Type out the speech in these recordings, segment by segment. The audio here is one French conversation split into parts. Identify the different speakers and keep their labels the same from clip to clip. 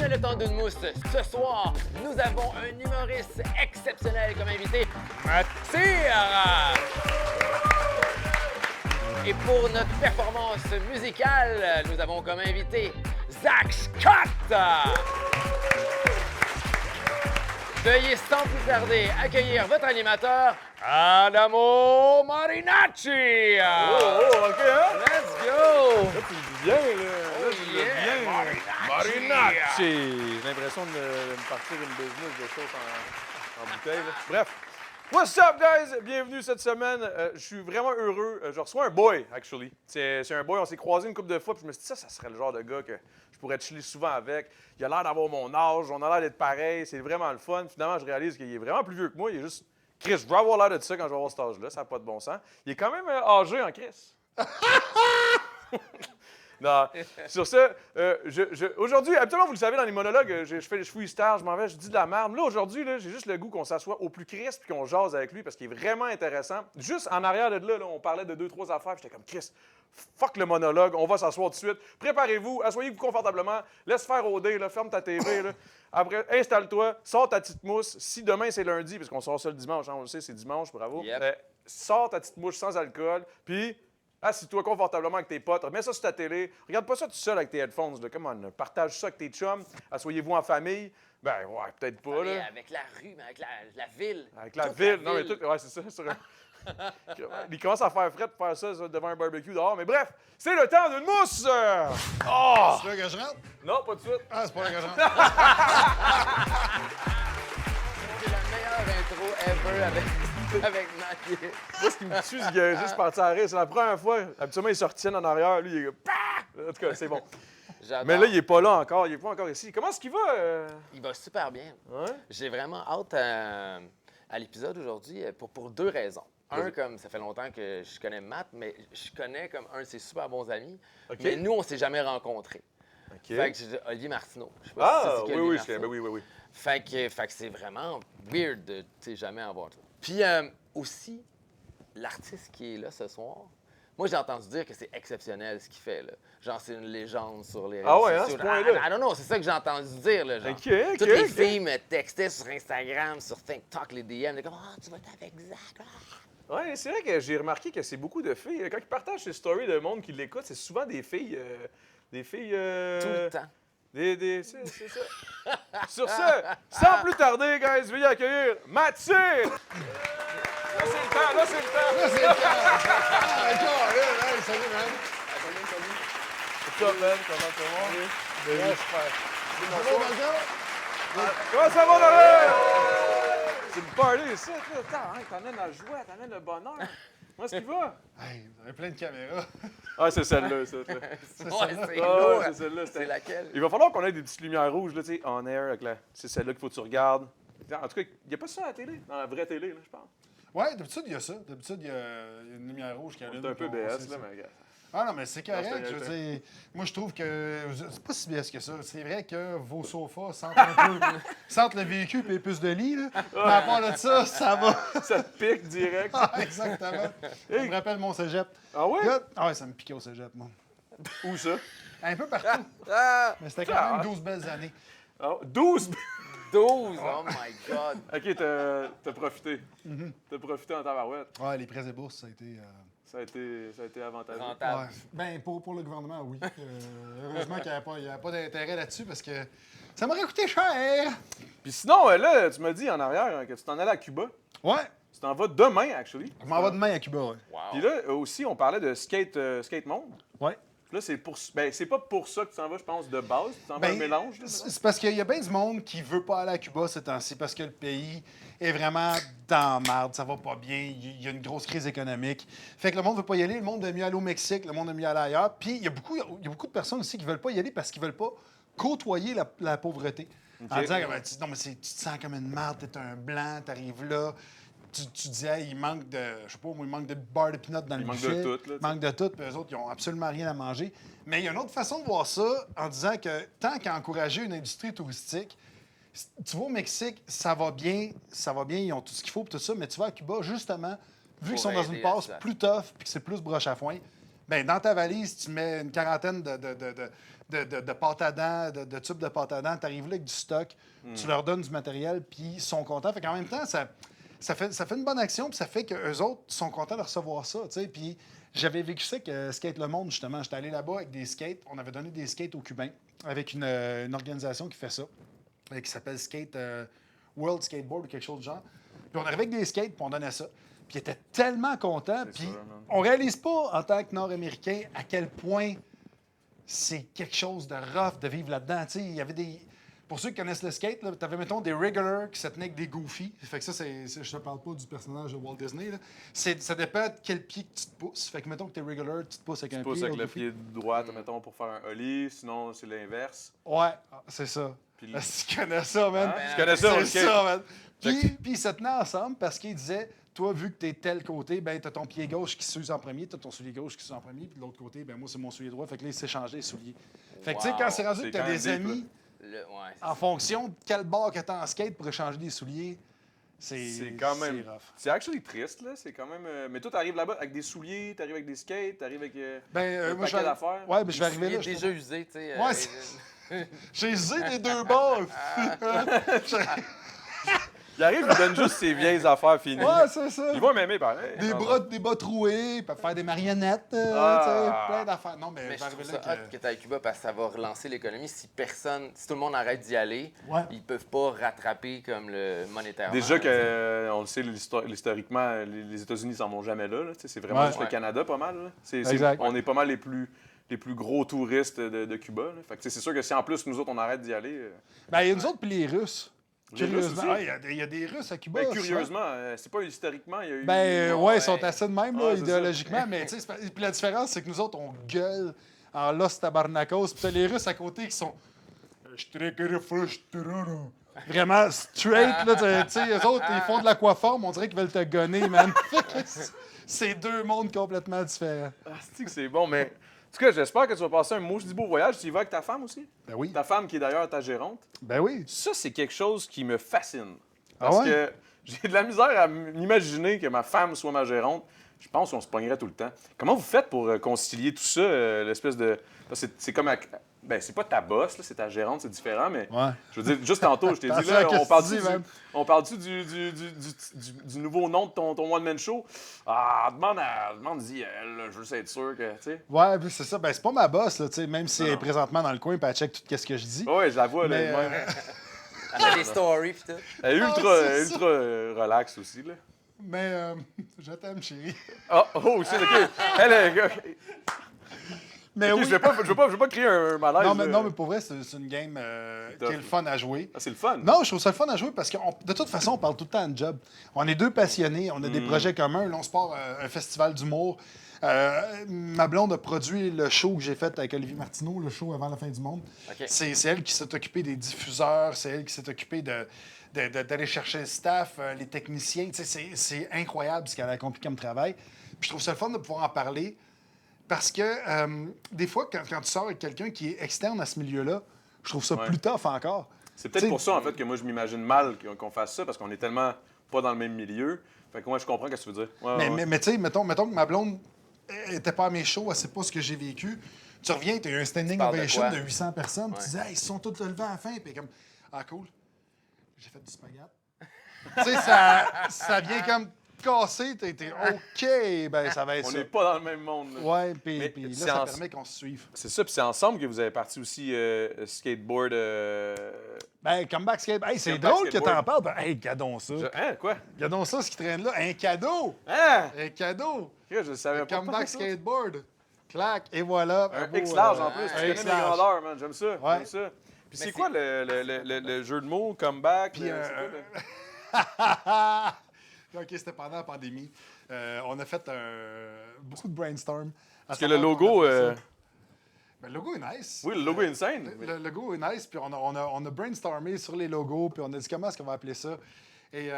Speaker 1: bienvenue à Le Temps d'une mousse. Ce soir, nous avons un humoriste exceptionnel comme invité, Mathir. Et pour notre performance musicale, nous avons comme invité Zach Scott. Veuillez sans plus tarder accueillir votre animateur, Adamo Marinacci.
Speaker 2: Oh, OK, hein?
Speaker 1: Let's go!
Speaker 2: Là, tu le dis bien, là. Là, tu le dis bien.
Speaker 1: Marinacci.
Speaker 2: Marinacci. J'ai l'impression de me partir une business de choses en bouteille, là. Bref. What's up, guys? Bienvenue cette semaine. Je suis vraiment heureux. Je reçois un boy, actually. C'est un boy. On s'est croisés une couple de fois, puis je me suis dit, ça serait le genre de gars que je pourrais chiller souvent avec. Il a l'air d'avoir mon âge, on a l'air d'être pareil. C'est vraiment le fun. Finalement, je réalise qu'il est vraiment plus vieux que moi. Il est juste... Chris, je veux avoir l'air de ça quand je vais avoir cet âge-là. Ça n'a pas de bon sens. Il est quand même âgé en Chris. Non. Sur ce, aujourd'hui, habituellement, vous le savez, dans les monologues, je fouille star, je m'en vais, je dis de la merde. Là, aujourd'hui, j'ai juste le goût qu'on s'assoie au plus crisp et qu'on jase avec lui parce qu'il est vraiment intéressant. Juste en arrière de là, on parlait de 2-3 affaires. J'étais comme, Chris, fuck le monologue, on va s'asseoir tout de suite. Préparez-vous, asseyez-vous confortablement, laisse faire OD, là, ferme ta TV. Là. Après, installe-toi, sors ta petite mousse. Si demain, c'est lundi, parce qu'on sort ça le dimanche, hein, on le sait, c'est dimanche, bravo.
Speaker 1: Yep.
Speaker 2: Sors ta petite mouche sans alcool, puis... assis-toi confortablement avec tes potes, mets ça sur ta télé. Regarde pas ça tout seul avec tes headphones. Là. Come on, partage ça avec tes chums. Asseyez-vous en famille. Ben, ouais, peut-être pas, là.
Speaker 1: Avec la rue, mais avec la ville.
Speaker 2: Avec la
Speaker 1: Toute
Speaker 2: ville. Non, mais tout. Ouais, c'est ça. Il commence à faire frais de faire ça devant un barbecue dehors. Mais bref, c'est le temps d'une mousse! Oh!
Speaker 3: C'est là que je rentre?
Speaker 2: Non, pas de suite.
Speaker 3: Ah, c'est pas là que je rentre.
Speaker 1: C'est la meilleure intro ever avec Mathieu.
Speaker 2: Moi, ce qui me tue, c'est que juste partir à rire. C'est la première fois. Habituellement, ils se retiennent en arrière. Lui, il est comme... Pah! En tout cas, c'est bon.
Speaker 1: J'adore.
Speaker 2: Mais là, il est pas là encore. Il est pas encore ici. Comment est-ce qu'il va?
Speaker 1: Il va super bien.
Speaker 2: Ouais?
Speaker 1: J'ai vraiment hâte à l'épisode aujourd'hui pour deux raisons. Un, comme ça fait longtemps que je connais Matt, mais je connais comme un de ses super bons amis.
Speaker 2: OK.
Speaker 1: Mais nous, on s'est jamais rencontrés.
Speaker 2: OK.
Speaker 1: Fait que j'ai dit Olivier Martineau. Je sais pas si
Speaker 2: Ah,
Speaker 1: c'est qui
Speaker 2: oui,
Speaker 1: Olivier
Speaker 2: oui,
Speaker 1: Martineau.
Speaker 2: oui.
Speaker 1: Fait que c'est vraiment weird de jamais avoir ça. Puis aussi, l'artiste qui est là ce soir, moi j'ai entendu dire que c'est exceptionnel ce qu'il fait. Là. Genre, c'est une légende sur les réseaux
Speaker 2: Ah ouais, hein,
Speaker 1: sociaux.
Speaker 2: ce point-là?
Speaker 1: Ah non, c'est ça que j'ai entendu dire. Là, genre.
Speaker 2: OK,
Speaker 1: Toutes les
Speaker 2: OK.
Speaker 1: filles me textaient sur Instagram, sur TikTok, les DM, de comme « Ah, tu vas être avec Zach! Ah.
Speaker 2: Oui, c'est vrai que j'ai remarqué que c'est beaucoup de filles. Quand ils partagent ces stories de monde qui l'écoute, c'est souvent des filles. Des filles.
Speaker 1: Tout le temps.
Speaker 2: C'est ça. Sur ce, sans plus tarder, guys, veuillez accueillir Mathieu! Là, c'est le temps, là, c'est le temps!
Speaker 3: Là, c'est le temps. Ah, d'accord, là, salut, man.
Speaker 2: What's up, man? Comment ça va?
Speaker 3: Ouais, super. C'est bon, Malcolm?
Speaker 2: Comment ça va, Laurent? C'est le party, ça, là. Attends, hein, t'emmènes la joie, t'emmènes le bonheur. Comment est-ce qu'il va?
Speaker 3: Hey, vous avez plein de caméras.
Speaker 2: Ah, c'est celle-là, ça.
Speaker 1: Ouais, c'est
Speaker 2: Ah,
Speaker 1: lourd.
Speaker 2: ouais, c'est celle-là.
Speaker 1: C'est laquelle?
Speaker 2: Il va falloir qu'on ait des petites lumières rouges, là, tu sais, on air, avec la... C'est celle-là qu'il faut que tu regardes. En tout cas, il n'y a pas ça à la télé, dans la vraie télé, là, je pense.
Speaker 3: Ouais, d'habitude, il y a ça. D'habitude, il y a une lumière rouge qui allume.
Speaker 2: C'est un peu
Speaker 3: puis on
Speaker 2: BS,
Speaker 3: sait
Speaker 2: là,
Speaker 3: ça.
Speaker 2: mais regarde.
Speaker 3: Ah non, mais c'est correct.
Speaker 2: Non, c'est
Speaker 3: Je veux
Speaker 2: correct.
Speaker 3: dire, moi, je trouve que c'est pas si BS que ça. C'est vrai que vos sofas sentent un peu... sentent le véhicule et les puces de lit, là. Mais à part de ça, ça va.
Speaker 2: Ça te pique direct.
Speaker 3: Ah, exactement. Ça me rappelle mon cégep.
Speaker 2: Ah ouais?
Speaker 3: Là, ah ouais, ça me piquait au cégep, moi.
Speaker 2: Où ça?
Speaker 3: Un peu partout.
Speaker 1: Ah!
Speaker 3: Mais c'était quand même 12 belles années.
Speaker 2: Ah, 12!
Speaker 1: 12! Oh my God!
Speaker 2: OK, t'as profité. T'as profité en tabarouette.
Speaker 3: Ouais, les prêts et bourses, ça a été...
Speaker 2: Ça a été avantageux.
Speaker 1: Rentable.
Speaker 3: Ouais. Ben, pour le gouvernement, oui. Heureusement qu'il n'y avait pas d'intérêt là-dessus parce que ça m'aurait coûté cher.
Speaker 2: Puis sinon, là, tu m'as dit en arrière hein, que tu t'en allais à Cuba.
Speaker 3: Ouais.
Speaker 2: Tu t'en vas demain, actually.
Speaker 3: Je m'en vais demain à Cuba, ouais.
Speaker 1: Wow!
Speaker 2: Puis là, aussi, on parlait de skate monde.
Speaker 3: Ouais.
Speaker 2: Là, c'est pas pour ça que tu t'en vas, je pense, de base. Tu t'en vas un mélange. Là,
Speaker 3: c'est parce qu'il y a bien du monde qui veut pas aller à Cuba ces temps-ci parce que le pays est vraiment dans la merde, ça va pas bien, il y a une grosse crise économique. Fait que le monde veut pas y aller, le monde aime mieux aller au Mexique, le monde aime mieux aller ailleurs. Puis il y a beaucoup de personnes aussi qui veulent pas y aller parce qu'ils veulent pas côtoyer la pauvreté. En disant, ben, non, mais tu te sens comme une merde, t'es un blanc, t'arrives là. Tu disais, il manque de, je sais pas, moi, il manque de beurre de pinot dans le buffet.
Speaker 2: Il manque de tout, là.
Speaker 3: Il manque de tout, puis eux autres, ils ont absolument rien à manger. Mais il y a une autre façon de voir ça en disant que tant qu'à encourager une industrie touristique, tu vas au Mexique, ça va bien, ils ont tout ce qu'il faut, puis tout ça, mais tu vas à Cuba, justement, vu qu'ils sont dans
Speaker 1: aider
Speaker 3: une
Speaker 1: à
Speaker 3: passe
Speaker 1: ça.
Speaker 3: plus tough, puis que c'est plus broche à foin, Ben, dans ta valise, tu mets une quarantaine de pâte à dents, de tubes de pâte à dents. Tu arrives là avec du stock, tu leur donnes du matériel, puis ils sont contents. Fait qu'en même temps, ça fait une bonne action, puis ça fait qu'eux autres sont contents de recevoir ça, tu sais. Puis j'avais vécu ça avec Skate Le Monde, justement. J'étais allé là-bas avec des skates. On avait donné des skates aux Cubains avec une organisation qui fait ça, qui s'appelle World Skateboard ou quelque chose du genre. Puis on arrivait avec des skates, puis on donnait ça. Puis ils étaient tellement contents. Puis on réalise pas, en tant que Nord-Américain, à quel point c'est quelque chose de rough de vivre là-dedans. Tu sais, il y avait des... Pour ceux qui connaissent le skate, tu avais, mettons, des regulars qui se tenaient avec des goofy. Fait que ça, je te parle pas du personnage de Walt Disney. Là. Ça dépend de quel pied que tu te pousses. Fait que, mettons que tu es regular, tu te pousses avec un pied.
Speaker 2: Tu pousses avec le
Speaker 3: goofy.
Speaker 2: pied droit, mettons, pour faire un ollie. Sinon, c'est l'inverse.
Speaker 3: Ouais, c'est ça.
Speaker 2: Puis
Speaker 3: Tu connais ça, man.
Speaker 2: Hein? Tu connais ça,
Speaker 3: C'est ça, man. Puis ils se tenaient ensemble parce qu'ils disaient, toi, vu que tu es tel côté, ben, tu as ton pied gauche qui s'use en premier, tu as ton soulier gauche qui s'use en premier, puis de l'autre côté, ben, moi, c'est mon soulier droit. Fait que là, ils s'échangeaient les souliers. Fait que, tu sais, quand c'est rendu
Speaker 2: C'est
Speaker 3: que tu
Speaker 2: quand
Speaker 3: as
Speaker 2: même
Speaker 3: des
Speaker 2: deep,
Speaker 3: amis,
Speaker 1: Ouais,
Speaker 3: en fonction de quel bord que tu en skate pour échanger des souliers,
Speaker 2: c'est quand même.
Speaker 3: c'est rough.
Speaker 2: C'est actually triste, là. C'est quand même. Mais toi, t'arrives là-bas avec des souliers, t'arrives avec des skates, t'arrives avec un
Speaker 3: moi,
Speaker 2: paquet d'affaires.
Speaker 3: Ouais, mais je vais arriver
Speaker 1: il
Speaker 3: là.
Speaker 1: est déjà usé, tu sais.
Speaker 3: Ouais, J'ai usé des deux bords.
Speaker 2: Il arrive, il donne juste ses vieilles affaires finies.
Speaker 3: Ouais, c'est ça.
Speaker 2: Ils vont m'aimer, pareil.
Speaker 3: Des bas troués, ils peuvent faire des marionnettes, tu sais, plein d'affaires. Non, mais
Speaker 1: Mais
Speaker 3: je
Speaker 1: je
Speaker 3: vais
Speaker 1: trouve
Speaker 3: arriver
Speaker 1: ça
Speaker 3: là
Speaker 1: hot que tu à Cuba parce que ça va relancer l'économie. Si tout le monde arrête d'y aller,
Speaker 3: Ouais.
Speaker 1: ils peuvent pas rattraper comme le monétairement.
Speaker 2: Déjà que, on le sait, historiquement, les États-Unis s'en vont jamais là. C'est vraiment juste le Canada, pas mal. Là.
Speaker 3: Exact.
Speaker 2: On est pas mal les plus gros touristes de Cuba. Là. Fait que, c'est sûr que si en plus nous autres on arrête d'y aller.
Speaker 3: Ben, il y a nous autres puis les Russes.
Speaker 2: Les Russes
Speaker 3: Curieusement,
Speaker 2: aussi?
Speaker 3: il y a des Russes à Cuba.
Speaker 2: Ben,
Speaker 3: ça.
Speaker 2: curieusement, c'est pas historiquement, il y a eu.
Speaker 3: Ben, ouais, ils sont assez de même, là,
Speaker 2: Ouais, c'est
Speaker 3: idéologiquement. Mais, tu sais, puis la différence, c'est que nous autres, on gueule en Los Tabarnakos. Puis t'as les Russes à côté qui sont. Vraiment straight, là. Tu sais, eux autres, ils font de l'aquaforme, on dirait qu'ils veulent te gonner, man. C'est deux mondes complètement différents.
Speaker 2: Ah, c'est bon, mais. En tout cas, j'espère que tu vas passer un maudit beau voyage. Tu y vas avec ta femme aussi?
Speaker 3: Ben oui.
Speaker 2: Ta femme qui est d'ailleurs ta gérante.
Speaker 3: Ben oui.
Speaker 2: Ça, c'est quelque chose qui me fascine.
Speaker 3: Ah
Speaker 2: Parce
Speaker 3: ouais?
Speaker 2: que j'ai de la misère à m'imaginer que ma femme soit ma gérante. Je pense qu'on se pognerait tout le temps. Comment vous faites pour concilier tout ça, l'espèce de... C'est comme... Ben, c'est pas ta boss, là, c'est ta gérante, c'est différent, mais...
Speaker 3: Ouais.
Speaker 2: Je veux dire, juste tantôt, je t'ai dit,
Speaker 3: Attention
Speaker 2: là,
Speaker 3: à qu'est-ce que tu dis,
Speaker 2: on parle-tu du nouveau nom de ton one-man show? Ah, demande-y, elle, je veux juste être sûr que, tu sais...
Speaker 3: Ouais, puis c'est ça. Ben, c'est pas ma boss, là, tu sais, même si elle est présentement dans le coin, puis elle check tout ce que je dis.
Speaker 2: Ouais, je la vois, là,
Speaker 3: Mais,
Speaker 2: elle-même.
Speaker 1: Elle fait des stories pis tout.
Speaker 2: Elle est
Speaker 3: c'est ça.
Speaker 2: ultra relax aussi, là.
Speaker 3: Mais, je t'aime, chérie.
Speaker 2: Oh, shit, OK. Elle est...
Speaker 3: Mais
Speaker 2: Ok,
Speaker 3: oui.
Speaker 2: je vais pas créer un malaise.
Speaker 3: Non, mais pour vrai, c'est une game qui est le fun à jouer.
Speaker 2: Ah, c'est le fun.
Speaker 3: Non, je trouve ça le fun à jouer parce que de toute façon, on parle tout le temps de job. On est deux passionnés, on a des projets communs. Là, on se part un festival d'humour. Ma blonde a produit le show que j'ai fait avec Olivier Martineau, le show Avant la fin du monde.
Speaker 1: OK.
Speaker 3: C'est elle qui s'est occupée des diffuseurs, c'est elle qui s'est occupée d'aller chercher le staff, les techniciens. Tu sais, c'est incroyable ce qu'elle a accompli comme travail. Puis je trouve ça le fun de pouvoir en parler. Parce que des fois, quand tu sors avec quelqu'un qui est externe à ce milieu-là, je trouve ça plus tough encore.
Speaker 2: C'est peut-être
Speaker 3: T'sais,
Speaker 2: pour ça, en fait, que moi, je m'imagine mal qu'on fasse ça, parce qu'on est tellement pas dans le même milieu. Fait que moi, je comprends ce que tu veux dire. Ouais, ouais.
Speaker 3: Mais tu sais, mettons que ma blonde n'était pas à mes shows, elle sait pas ce que j'ai vécu. Tu reviens, tu as eu un standing
Speaker 1: parles de
Speaker 3: ovation
Speaker 1: quoi?
Speaker 3: de 800 personnes.
Speaker 1: Ouais.
Speaker 3: Tu dis, hey, ils se sont tous levés à la fin. Puis comme, ah, cool. J'ai fait du spaghette. Tu sais, ça vient comme casser. T'es OK. Ben, ça va être
Speaker 2: On
Speaker 3: ça.
Speaker 2: n'est pas dans le même monde. Là.
Speaker 3: Ouais,
Speaker 2: Mais
Speaker 3: puis là,
Speaker 2: c'est
Speaker 3: ça
Speaker 2: en-
Speaker 3: permet qu'on se suive.
Speaker 2: C'est ça, puis c'est ensemble que vous avez parti aussi skateboard.
Speaker 3: Ben, comeback skate. Hey, c'est
Speaker 2: Comeback
Speaker 3: drôle que
Speaker 2: skateboard.
Speaker 3: t'en parles. Ben, hey, gadons ça.
Speaker 2: Hein, quoi?
Speaker 3: Gadons ça, ce qui traîne là. Un cadeau.
Speaker 2: Hein?
Speaker 3: Un cadeau.
Speaker 2: Je le savais pas.
Speaker 3: Comeback
Speaker 2: pas ça.
Speaker 3: skateboard. Clac. Et voilà.
Speaker 2: Un
Speaker 3: Bravo,
Speaker 2: X large en plus. Tu
Speaker 3: un
Speaker 2: connais
Speaker 3: X
Speaker 2: mes
Speaker 3: large.
Speaker 2: grandeurs, man. J'aime ça.
Speaker 3: Ouais.
Speaker 2: J'aime ça. Puis c'est
Speaker 1: c'est-
Speaker 2: quoi le jeu de mots, comeback?
Speaker 3: Puis,
Speaker 2: c'est quoi,
Speaker 3: OK, c'était pendant la pandémie. On a fait beaucoup de brainstorm.
Speaker 2: Parce que le logo.
Speaker 3: Ben, le logo est nice.
Speaker 2: Oui, le logo est insane.
Speaker 3: Le logo est nice, puis on a brainstormé sur les logos, puis on a dit comment est-ce qu'on va appeler ça. Et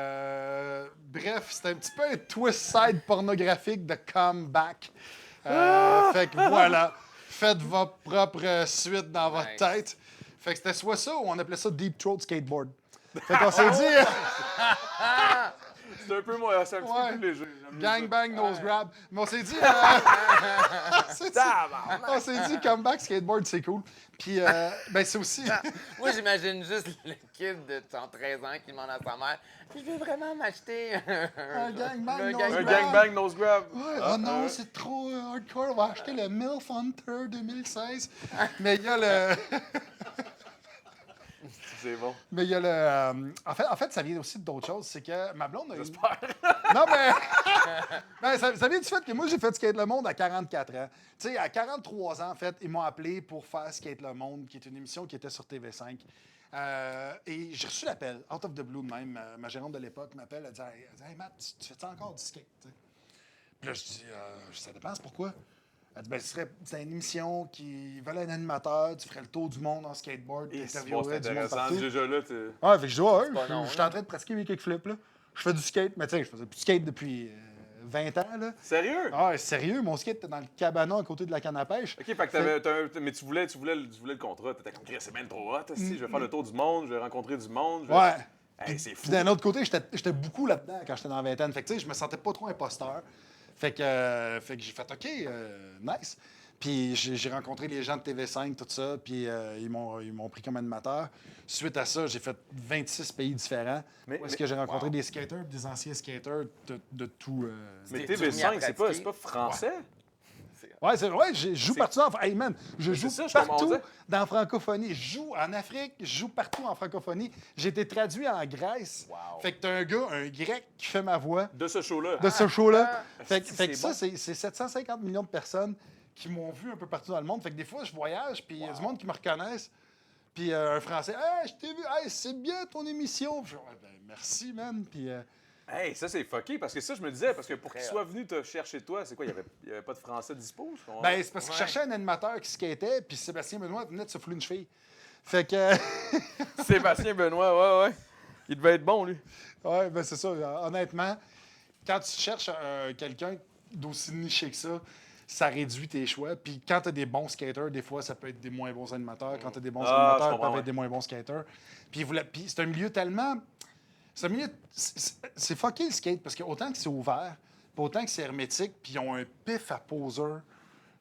Speaker 3: bref, c'était un petit peu un twist side pornographique de comeback. Fait que voilà, faites votre propre suite dans votre
Speaker 1: Nice.
Speaker 3: tête. Fait que c'était soit ça ou on appelait ça Deep Throat Skateboard. Fait qu'on s'est dit...
Speaker 2: C'est un peu moins, c'est un petit
Speaker 3: Ouais.
Speaker 2: peu plus léger. J'aime mieux
Speaker 3: Gang
Speaker 2: ça.
Speaker 3: bang nose grab. Mais on s'est dit, on s'est dit comeback skateboard c'est cool. Puis ben c'est aussi
Speaker 1: Moi, j'imagine juste le kid de 13 ans qui demande à sa mère « Je veux vraiment m'acheter
Speaker 3: un gangbang
Speaker 1: un
Speaker 3: nose
Speaker 2: Un
Speaker 3: grab.
Speaker 2: gangbang nose grab.
Speaker 3: Ouais, oh non, c'est trop hardcore. On va acheter le MILF Hunter 2016. Mais il y a le.
Speaker 2: C'est bon.
Speaker 3: Mais il y a le. En fait, ça vient aussi d'autres choses. C'est que ma blonde a une.
Speaker 2: J'espère.
Speaker 3: Non, mais. Ben, ça vient du fait que moi, j'ai fait Skate le Monde à 44 ans. Tu sais, à 43 ans, en fait, ils m'ont appelé pour faire Skate le Monde, qui est une émission qui était sur TV5. Et j'ai reçu l'appel, out of the blue de même. Ma gérante de l'époque m'appelle, elle dit Hey Matt, tu fais-tu encore du skate? T'sais? Puis là, je dis ça dépend, c'est pourquoi? Elle dit c'est une émission qui veut un animateur, tu ferais le tour du monde en skateboard, tu
Speaker 2: Et c'est
Speaker 3: interviewerais du monde
Speaker 2: intéressant.
Speaker 3: partout.
Speaker 2: Déjà là, tu.
Speaker 3: Ouais, fait que je dis ouais,
Speaker 1: pas non,
Speaker 3: je suis en train de pratiquer mes kickflips, là. Je fais du skate, mais tu sais, je faisais plus de skate depuis 20 ans, là.
Speaker 2: Sérieux?
Speaker 3: Ah, sérieux, mon skate était dans le cabanon à côté de la canne à pêche.
Speaker 2: Ok, fait que mais tu voulais le contrat. T'étais comme, Chris, c'est bien trop hot. Si, je vais faire le tour du monde, je vais rencontrer du monde.
Speaker 3: Ouais.
Speaker 2: Hey, c'est fou.
Speaker 3: Puis d'un autre côté, j'étais beaucoup là-dedans quand j'étais dans la vingtaine. Fait que tu sais, je me sentais pas trop imposteur. Fait que j'ai fait OK, nice. Puis j'ai rencontré les gens de TV5, tout ça, puis ils m'ont pris comme animateur. Suite à ça, j'ai fait 26 pays différents. Est-ce que j'ai rencontré des skaters, des anciens skaters de tout.
Speaker 2: Mais
Speaker 1: T'es-tu remis à
Speaker 2: TV5, c'est
Speaker 1: pratiquer?
Speaker 2: pas français?
Speaker 3: Ouais, c'est vrai, je joue partout en Hey man, je joue
Speaker 2: c'est ça, je
Speaker 3: partout
Speaker 2: comprends.
Speaker 3: dans la francophonie. Je joue en Afrique, je joue partout en francophonie. J'ai été traduit en Grèce.
Speaker 1: Wow.
Speaker 3: Fait que t'as un gars, un grec, qui fait ma voix
Speaker 2: De ce show-là.
Speaker 3: de ce show-là. Fait que
Speaker 2: c'est
Speaker 3: ça,
Speaker 2: bon.
Speaker 3: c'est 750 millions de personnes qui m'ont vu un peu partout dans le monde. Fait que des fois, je voyage, puis il y a du monde qui me reconnaissent. Puis un Français, hey, je t'ai vu, hey, c'est bien ton émission. Puis je dis, ouais, ben, merci, man. Puis
Speaker 2: Hey, ça, c'est fucké. Parce que ça, je me disais, parce que pour qu'il
Speaker 1: Très
Speaker 2: soit venu te chercher toi, c'est quoi? Il y avait pas de français dispo? je comprends?
Speaker 3: ben, c'est parce que je cherchais un animateur qui skatait, puis Sébastien Benoît venait de se fouler une cheville. Fait que.
Speaker 2: Sébastien Benoît, ouais. Il devait être bon, lui.
Speaker 3: Ouais, ben c'est ça. Honnêtement, quand tu cherches quelqu'un d'aussi niché que ça réduit tes choix. Puis quand tu as des bons skaters, des fois, ça peut être des moins bons animateurs. Quand tu as des bons
Speaker 2: Ah, je
Speaker 3: animateurs, ça
Speaker 2: comprends,
Speaker 3: peut
Speaker 2: ouais.
Speaker 3: être des moins bons skaters. Puis c'est un milieu tellement. C'est un milieu. C'est fucké le skate parce que autant que c'est ouvert, puis autant que c'est hermétique, puis ils ont un pif à poseur,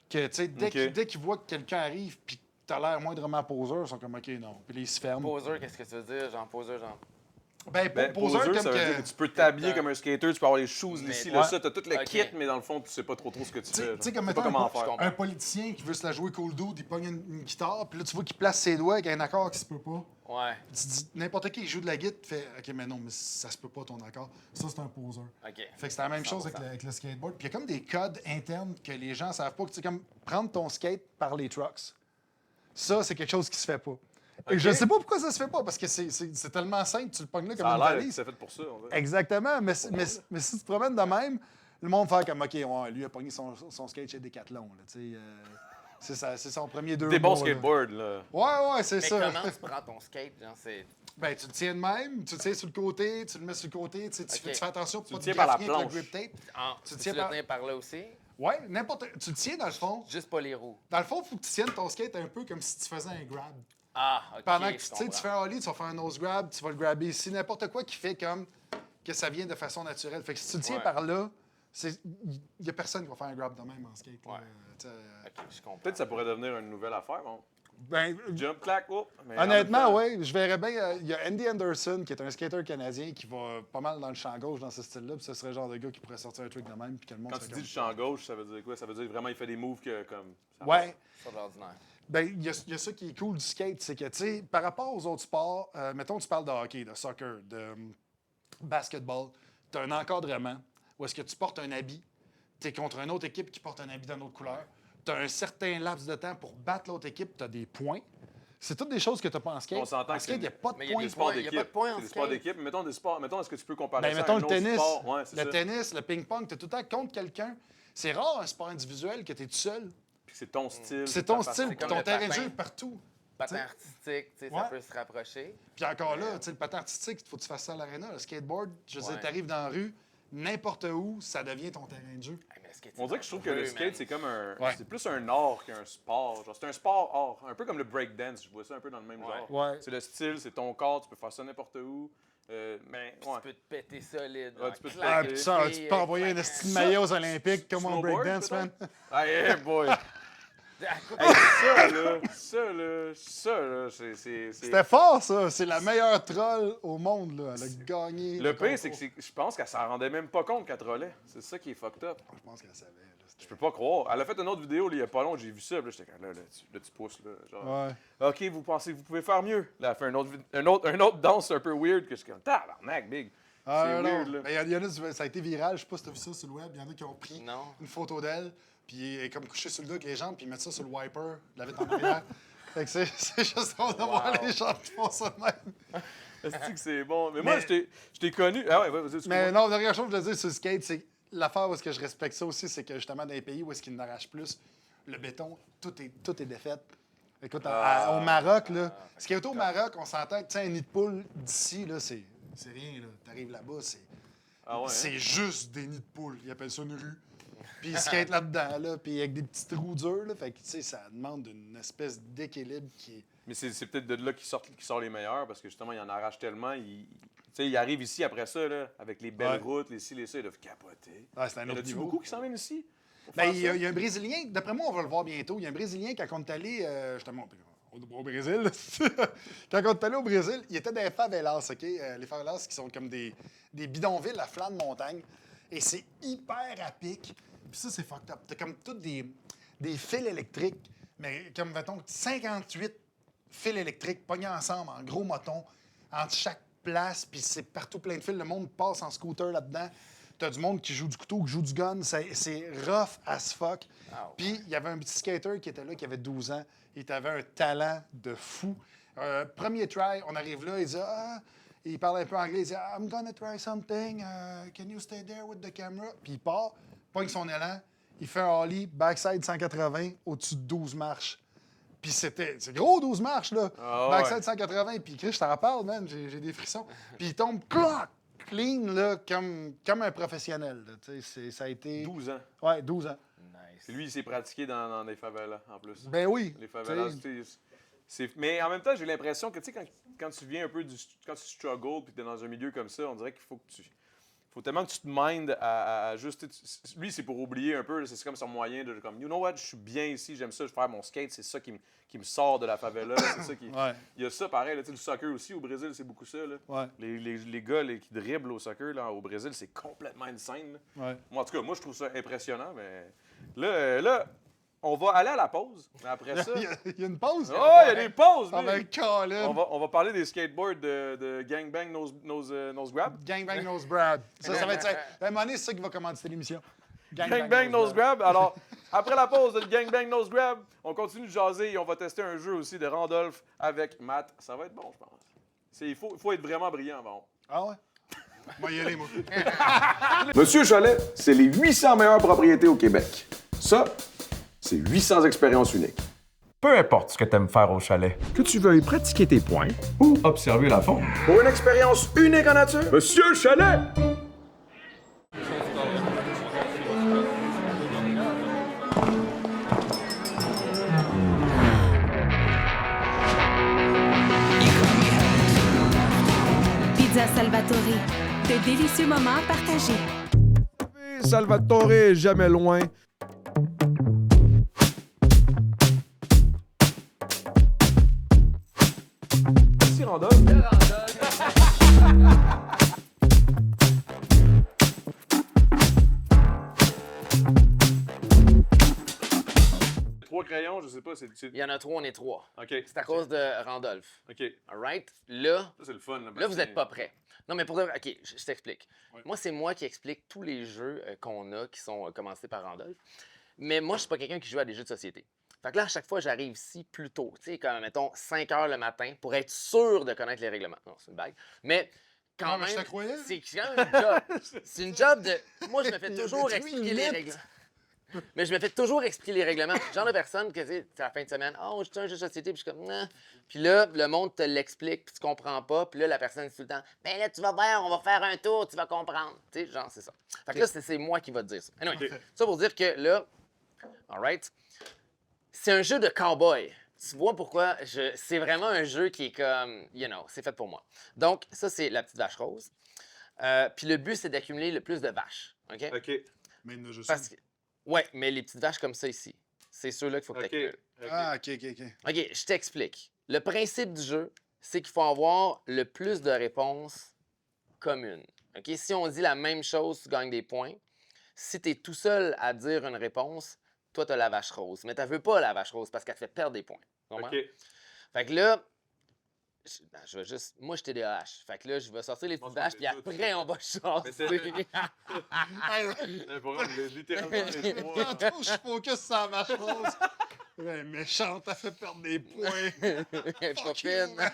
Speaker 3: que tu sais, dès qu'ils voient que quelqu'un arrive, puis que tu as l'air moindrement poseur, ils sont comme OK, non. Puis là, ils se ferment.
Speaker 1: Poseur, qu'est-ce que tu veux dire? Genre, poseur, genre.
Speaker 3: Ben, poseur,
Speaker 2: poseur,
Speaker 3: comme
Speaker 2: ça veut dire
Speaker 3: que.
Speaker 2: que tu peux t'habiller comme un skater, tu peux avoir les shoes
Speaker 1: Mais-
Speaker 2: ici,
Speaker 3: Ouais.
Speaker 2: là, ça, t'as tout le
Speaker 1: Ok.
Speaker 2: kit, mais dans le fond, tu sais pas trop ce que tu
Speaker 3: Tu
Speaker 2: fais.
Speaker 3: sais, comme
Speaker 2: sais pas
Speaker 3: mettons,
Speaker 2: comment
Speaker 3: un,
Speaker 2: faire.
Speaker 3: un politicien qui veut se la jouer cool dude, il pogne une guitare, puis là, tu vois qu'il place ses doigts avec un accord qui se peut pas.
Speaker 1: Ouais.
Speaker 3: Tu te dis, n'importe qui qui joue de la guitare, tu fais OK, mais non, mais ça se peut pas ton accord. Ça, c'est un poseur.
Speaker 1: OK.
Speaker 3: Fait que c'est la même chose avec le skateboard. Puis il y a comme des codes internes que les gens savent pas. Tu sais, comme prendre ton skate par les trucks. Ça, c'est quelque chose qui se fait pas. Et je sais pas pourquoi ça se fait pas, parce que c'est tellement simple, tu le pognes là comme
Speaker 2: Ça a
Speaker 3: une
Speaker 2: l'air que
Speaker 3: valise.
Speaker 2: c'est fait pour ça. on dirait.
Speaker 3: Exactement, mais si tu te promènes de même, le monde fait comme OK, ouais, lui a pogné son skate chez Decathlon. Là, tu sais, c'est son premier deux
Speaker 2: Des bons
Speaker 3: mots, là.
Speaker 2: skateboards, là.
Speaker 3: Ouais, c'est
Speaker 1: Mais
Speaker 3: ça.
Speaker 1: comment tu prends ton skate? Genre, c'est.
Speaker 3: Ben, tu le tiens de même, tu le tiens sur le côté, tu le mets sur le côté, tu
Speaker 1: Ok.
Speaker 3: fais attention pour
Speaker 2: Tu
Speaker 3: pas
Speaker 2: le
Speaker 3: te
Speaker 2: tiens par la
Speaker 3: graffer avec le
Speaker 2: planche.
Speaker 3: grip tape.
Speaker 1: Ah,
Speaker 3: Tu
Speaker 1: tu
Speaker 3: tiens
Speaker 1: le
Speaker 3: par-
Speaker 1: tenir par là aussi?
Speaker 3: Ouais, n'importe. Tu le tiens dans le fond.
Speaker 1: Juste pas les roues.
Speaker 3: Dans le fond, il faut que tu tiennes ton skate un peu comme si tu faisais un grab.
Speaker 1: Ah, OK.
Speaker 3: Pendant que
Speaker 1: je
Speaker 3: tu sais, tu
Speaker 1: comprends.
Speaker 3: fais un ollie, tu vas faire un nose grab, tu vas le grabber ici. N'importe quoi qui fait comme que ça vient de façon naturelle. Fait que si tu le tiens
Speaker 1: Ouais.
Speaker 3: par là, il n'y a personne qui va faire un grab de même en skate. là.
Speaker 1: Ouais.
Speaker 3: Tu sais,
Speaker 1: OK, je comprends.
Speaker 2: Peut-être que ça pourrait devenir une nouvelle affaire, bon.
Speaker 3: ben,
Speaker 2: Jump, clac, oh. Mais
Speaker 3: honnêtement,
Speaker 2: en même temps,
Speaker 3: oui. Je verrais bien. Il y a Andy Anderson, qui est un skater canadien, qui va pas mal dans le champ gauche dans ce style-là. Puis ce serait le genre de gars qui pourrait sortir un truc de même. Puis que le monde
Speaker 2: Quand
Speaker 3: serait
Speaker 2: tu dis
Speaker 3: comme-
Speaker 2: le champ gauche, ça veut dire quoi? Ça veut dire vraiment il fait des moves que comme. ça
Speaker 3: Ouais.
Speaker 1: Sur l'ordinaire.
Speaker 3: Ben, il y a ça qui est cool du skate, c'est que, tu sais, par rapport aux autres sports, mettons, tu parles de hockey, de soccer, de basketball, tu as un encadrement où est-ce que tu portes un habit, tu es contre une autre équipe qui porte un habit d'une autre couleur, tu as un certain laps de temps pour battre l'autre équipe, tu as des points. C'est toutes des choses que tu n'as pas en skate.
Speaker 2: On s'entend
Speaker 3: En
Speaker 2: que
Speaker 3: skate, il n'y a pas de
Speaker 1: Mais il y a
Speaker 3: points.
Speaker 1: des
Speaker 2: C'est des sports
Speaker 1: Il y a
Speaker 2: d'équipe.
Speaker 1: pas de points en
Speaker 2: C'est des sports
Speaker 1: skate.
Speaker 2: d'équipe. Mettons des sports. Mettons, est-ce que tu peux comparer
Speaker 3: Ben,
Speaker 2: ça
Speaker 3: mettons
Speaker 2: à un
Speaker 3: le
Speaker 2: autre
Speaker 3: tennis,
Speaker 2: sport? Ouais, c'est
Speaker 3: le
Speaker 2: ça.
Speaker 3: tennis, le ping-pong, tu es tout le temps contre quelqu'un. C'est rare un sport individuel que tu es tout seul.
Speaker 2: Puis c'est ton style.
Speaker 3: C'est ton
Speaker 2: ta façon.
Speaker 3: style,
Speaker 1: C'est
Speaker 3: puis
Speaker 1: comme
Speaker 3: ton
Speaker 1: le
Speaker 3: terrain de
Speaker 1: patin.
Speaker 3: jeu partout.
Speaker 1: Patin
Speaker 3: T'sais.
Speaker 1: artistique, tu sais,
Speaker 3: Ouais.
Speaker 1: ça peut se rapprocher.
Speaker 3: Puis encore là, tu sais, le patin artistique, il faut que tu fasses ça à l'aréna. Le skateboard, je veux dire,
Speaker 1: Ouais.
Speaker 3: t'arrives dans la rue, n'importe où, ça devient ton terrain de jeu.
Speaker 1: Hey, mais le skate,
Speaker 2: On dirait que je trouve que le skate, c'est comme un.
Speaker 3: Ouais.
Speaker 2: C'est plus un art qu'un sport. Genre, c'est un sport art. Un peu comme le breakdance. Je vois ça un peu dans le même
Speaker 1: Ouais.
Speaker 2: genre.
Speaker 3: Ouais.
Speaker 2: C'est le style, c'est ton corps, tu peux faire ça n'importe où. Mais,
Speaker 1: Tu peux te péter solide.
Speaker 2: Ouais, tu peux te
Speaker 3: Ah,
Speaker 2: péter.
Speaker 3: puis ça, tu peux envoyer un esti de maillot aux Olympiques comme en
Speaker 2: Snowboard,
Speaker 3: breakdance, man.
Speaker 2: peut-être? Ah, yeah, boy! Hey, ça, là, c'est...
Speaker 3: C'était fort, ça. C'est la meilleure troll au monde, là. Elle a gagné.
Speaker 2: Le pire, c'est que je pense qu'elle s'en rendait même pas compte qu'elle trollait. C'est ça qui est fucked up.
Speaker 3: Je pense qu'elle savait. Là,
Speaker 2: Je peux pas croire. Elle a fait une autre vidéo là, il y a pas long, j'ai vu ça. Puis là, j'étais comme là, tu pousses. Là, genre,
Speaker 3: Ouais.
Speaker 2: OK, vous pensez que vous pouvez faire mieux? Là, elle a fait un autre danse un peu weird que je suis comme, tabarnak, big.
Speaker 3: Ah,
Speaker 2: C'est
Speaker 3: non.
Speaker 2: weird, là.
Speaker 3: Mais il y en a, ça a été viral. Je sais pas si t'as vu ça sur le web. Il y en a qui ont pris
Speaker 1: Non.
Speaker 3: une photo d'elle, puis elle est comme couchée sur le dos avec les jambes, puis ils mettent ça sur le wiper, la vitre en arrière. Fait que c'est juste drôle de voir les gens qui font ça de même.
Speaker 2: Est-ce que c'est bon? Mais moi, je t'ai connu. Ah ouais, vas-y, excuse-moi.
Speaker 3: Mais non, la dernière chose que je veux dire sur le skate, c'est l'affaire où est-ce que je respecte ça aussi, c'est que justement, dans les pays où est-ce qu'ils n'arrachent plus, le béton, tout est défait. Écoute, au Maroc, là, ce qui est au Maroc, on s'entend que, tu sais, un nid de poule d'ici, là, c'est rien, là. T'arrives là-bas,
Speaker 2: Ah ouais,
Speaker 3: c'est juste des nids de poule. Ils appellent ça une rue. Puis ils skatent là-dedans, là, puis avec des petites trous durs, là. Fait que, tu sais, ça demande une espèce d'équilibre qui est...
Speaker 2: Mais c'est peut-être de là qui sort les meilleurs parce que justement, ils en arrachent tellement. Tu sais, ils arrivent ici après ça, là, avec les belles routes, les ci, les ça, ils doivent capoter.
Speaker 3: Ah, c'est un
Speaker 2: Y en
Speaker 3: autre
Speaker 2: a-tu
Speaker 3: niveau.
Speaker 2: beaucoup qui s'en viennent ici? pour
Speaker 3: Ben,
Speaker 2: faire
Speaker 3: il
Speaker 2: ça?
Speaker 3: y a un Brésilien, d'après moi, on va le voir bientôt. Il y a un Brésilien, quand on est allé, justement, au Brésil, quand on est allé au Brésil, il était dans les favelas, OK? Les favelas qui sont comme des bidonvilles à flanc de montagne. Et c'est hyper à pic. Puis ça, c'est fucked up. T'as comme toutes des fils électriques, mais comme, mettons, 58 fils électriques pognés ensemble en gros moton, entre chaque place, puis c'est partout plein de fils. Le monde passe en scooter là-dedans. T'as du monde qui joue du couteau, qui joue du gun. C'est rough as fuck. Puis il y avait un petit skater qui était là, qui avait 12 ans. Il avait un talent de fou. Premier try, on arrive là, il dit il parle un peu anglais, il dit I'm gonna try something. Can you stay there with the camera? Puis il part, pogne son élan, il fait un ollie, backside 180 au-dessus de 12 marches. Puis c'est gros 12 marches, là.
Speaker 2: Ah,
Speaker 3: backside
Speaker 2: ouais.
Speaker 3: 180. Puis Chris, je t'en parle, man, j'ai des frissons. Puis il tombe clean, là, comme un professionnel. Là. Ça a été...
Speaker 2: 12 ans.
Speaker 3: Ouais, 12 ans.
Speaker 1: Nice.
Speaker 2: Puis lui, il s'est pratiqué dans des favelas, en plus.
Speaker 3: Ben oui.
Speaker 2: Les favelas, tu sais, mais en même temps, j'ai l'impression que, tu sais, quand tu viens un peu quand tu struggles puis tu es dans un milieu comme ça, on dirait qu'il faut que faut tellement que tu te mindes à juste... Lui, c'est pour oublier un peu. là, C'est comme son moyen de... Comme, you know what, je suis bien ici, j'aime ça, je faire mon skate, c'est ça qui me sort de la favela. C'est ça qui...
Speaker 3: Ouais.
Speaker 2: Il y a ça, pareil, là, tu sais, le soccer aussi, au Brésil, c'est beaucoup ça. Là.
Speaker 3: Ouais.
Speaker 2: Les gars qui dribblent au soccer, là, au Brésil, c'est complètement insane. Là.
Speaker 3: Ouais.
Speaker 2: Moi, en tout cas, moi, je trouve ça impressionnant, mais... Là, on va aller à la pause. Mais après ça...
Speaker 3: Il y a une pause.
Speaker 2: Oh, il y a des pauses,
Speaker 3: Ah
Speaker 2: mais...
Speaker 3: ben, Colin.
Speaker 2: On va parler des skateboards de Gangbang Nose Grab.
Speaker 3: Gangbang Nose Brad. Ça va être ça. À un moment donné, c'est ça qui va commencer l'émission.
Speaker 2: Gangbang Nose Grab. Alors, après la pause de Gangbang Nose Grab, on continue de jaser et on va tester un jeu aussi de Randolph avec Matt. Ça va être bon, je pense. Il faut être vraiment brillant avant.
Speaker 3: Ah ouais? Moi, y aller, moi.
Speaker 4: Monsieur Chalet, c'est les 800 meilleures propriétés au Québec. Ça, c'est 800 expériences uniques.
Speaker 5: Peu importe ce que tu aimes faire au chalet.
Speaker 4: Que tu veuilles pratiquer tes points ou
Speaker 5: Observer la faune.
Speaker 4: pour une expérience unique en nature, Monsieur Chalet!
Speaker 6: Pizza Salvatore. De délicieux moments partagés.
Speaker 4: Salvatore, jamais loin.
Speaker 2: Merci, Randolph. Trois crayons, je sais pas,
Speaker 1: Il y en a trois, on est trois.
Speaker 2: OK.
Speaker 1: C'est à cause de Randolph.
Speaker 2: OK.
Speaker 1: All right? Là,
Speaker 2: Ça, c'est le fun.
Speaker 1: là vous n'êtes pas prêts. Non, mais pour de vrai, OK, je t'explique. Moi, c'est moi qui explique tous les jeux qu'on a qui sont commencés par Randolph. Mais moi, je suis pas quelqu'un qui joue à des jeux de société. Fait que là, à chaque fois, j'arrive ici plus tôt. Tu sais, comme, mettons, 5 heures le matin pour être sûr de connaître les règlements. Non, c'est une blague. Mais quand
Speaker 3: Non, mais je
Speaker 1: même,
Speaker 3: te croyais.
Speaker 1: c'est quand même une job. C'est une job de... Moi, je me fais
Speaker 3: Il a
Speaker 1: toujours
Speaker 3: détruit
Speaker 1: expliquer
Speaker 3: le
Speaker 1: les
Speaker 3: mythe.
Speaker 1: règlements. Mais je me fais toujours expliquer les règlements. Genre de personne que, tu sais, c'est la fin de semaine, oh, je suis un jeu de société, puis je suis comme, non. Puis là, le monde te l'explique, puis tu comprends pas. Puis là, la personne dit tout le temps, ben là, tu vas voir, on va faire un tour, tu vas comprendre. Tu sais, genre, c'est ça. Fait que là, c'est moi qui va te dire ça. Anyway, ça pour dire que là, all right, c'est un jeu de cowboy. tu vois pourquoi c'est vraiment un jeu qui est comme, c'est fait pour moi. Donc, ça, c'est la petite vache rose. Puis le but, c'est d'accumuler le plus de vaches. OK?
Speaker 2: OK.
Speaker 3: Mais il y en a juste
Speaker 1: Parce que, ouais, mais les petites vaches comme ça ici, c'est ceux-là qu'il faut que tu
Speaker 2: OK.
Speaker 1: accumules.
Speaker 2: OK.
Speaker 3: Ah, OK.
Speaker 1: OK, je t'explique. Le principe du jeu, c'est qu'il faut avoir le plus de réponses communes. OK? Si on dit la même chose, tu gagnes des points. Si tu es tout seul à dire une réponse, toi, tu as la vache rose. Mais tu ne veux pas la vache rose parce qu'elle te fait perdre des points. Tu comprends?
Speaker 2: OK.
Speaker 1: Fait que là, je vais juste. Moi, je TDAH. Fait que là, je vais sortir les
Speaker 2: Bon,
Speaker 1: petites vaches,
Speaker 2: c'est
Speaker 1: puis
Speaker 2: tout.
Speaker 1: après, on va
Speaker 2: Mais c'est-
Speaker 1: chasser.
Speaker 2: Littéralement, les trois.
Speaker 3: Tantôt, je focus sur la vache rose. Elle est méchante, elle fait perdre des points.
Speaker 1: Elle est pas
Speaker 3: Fuck
Speaker 1: fine.
Speaker 3: you, man.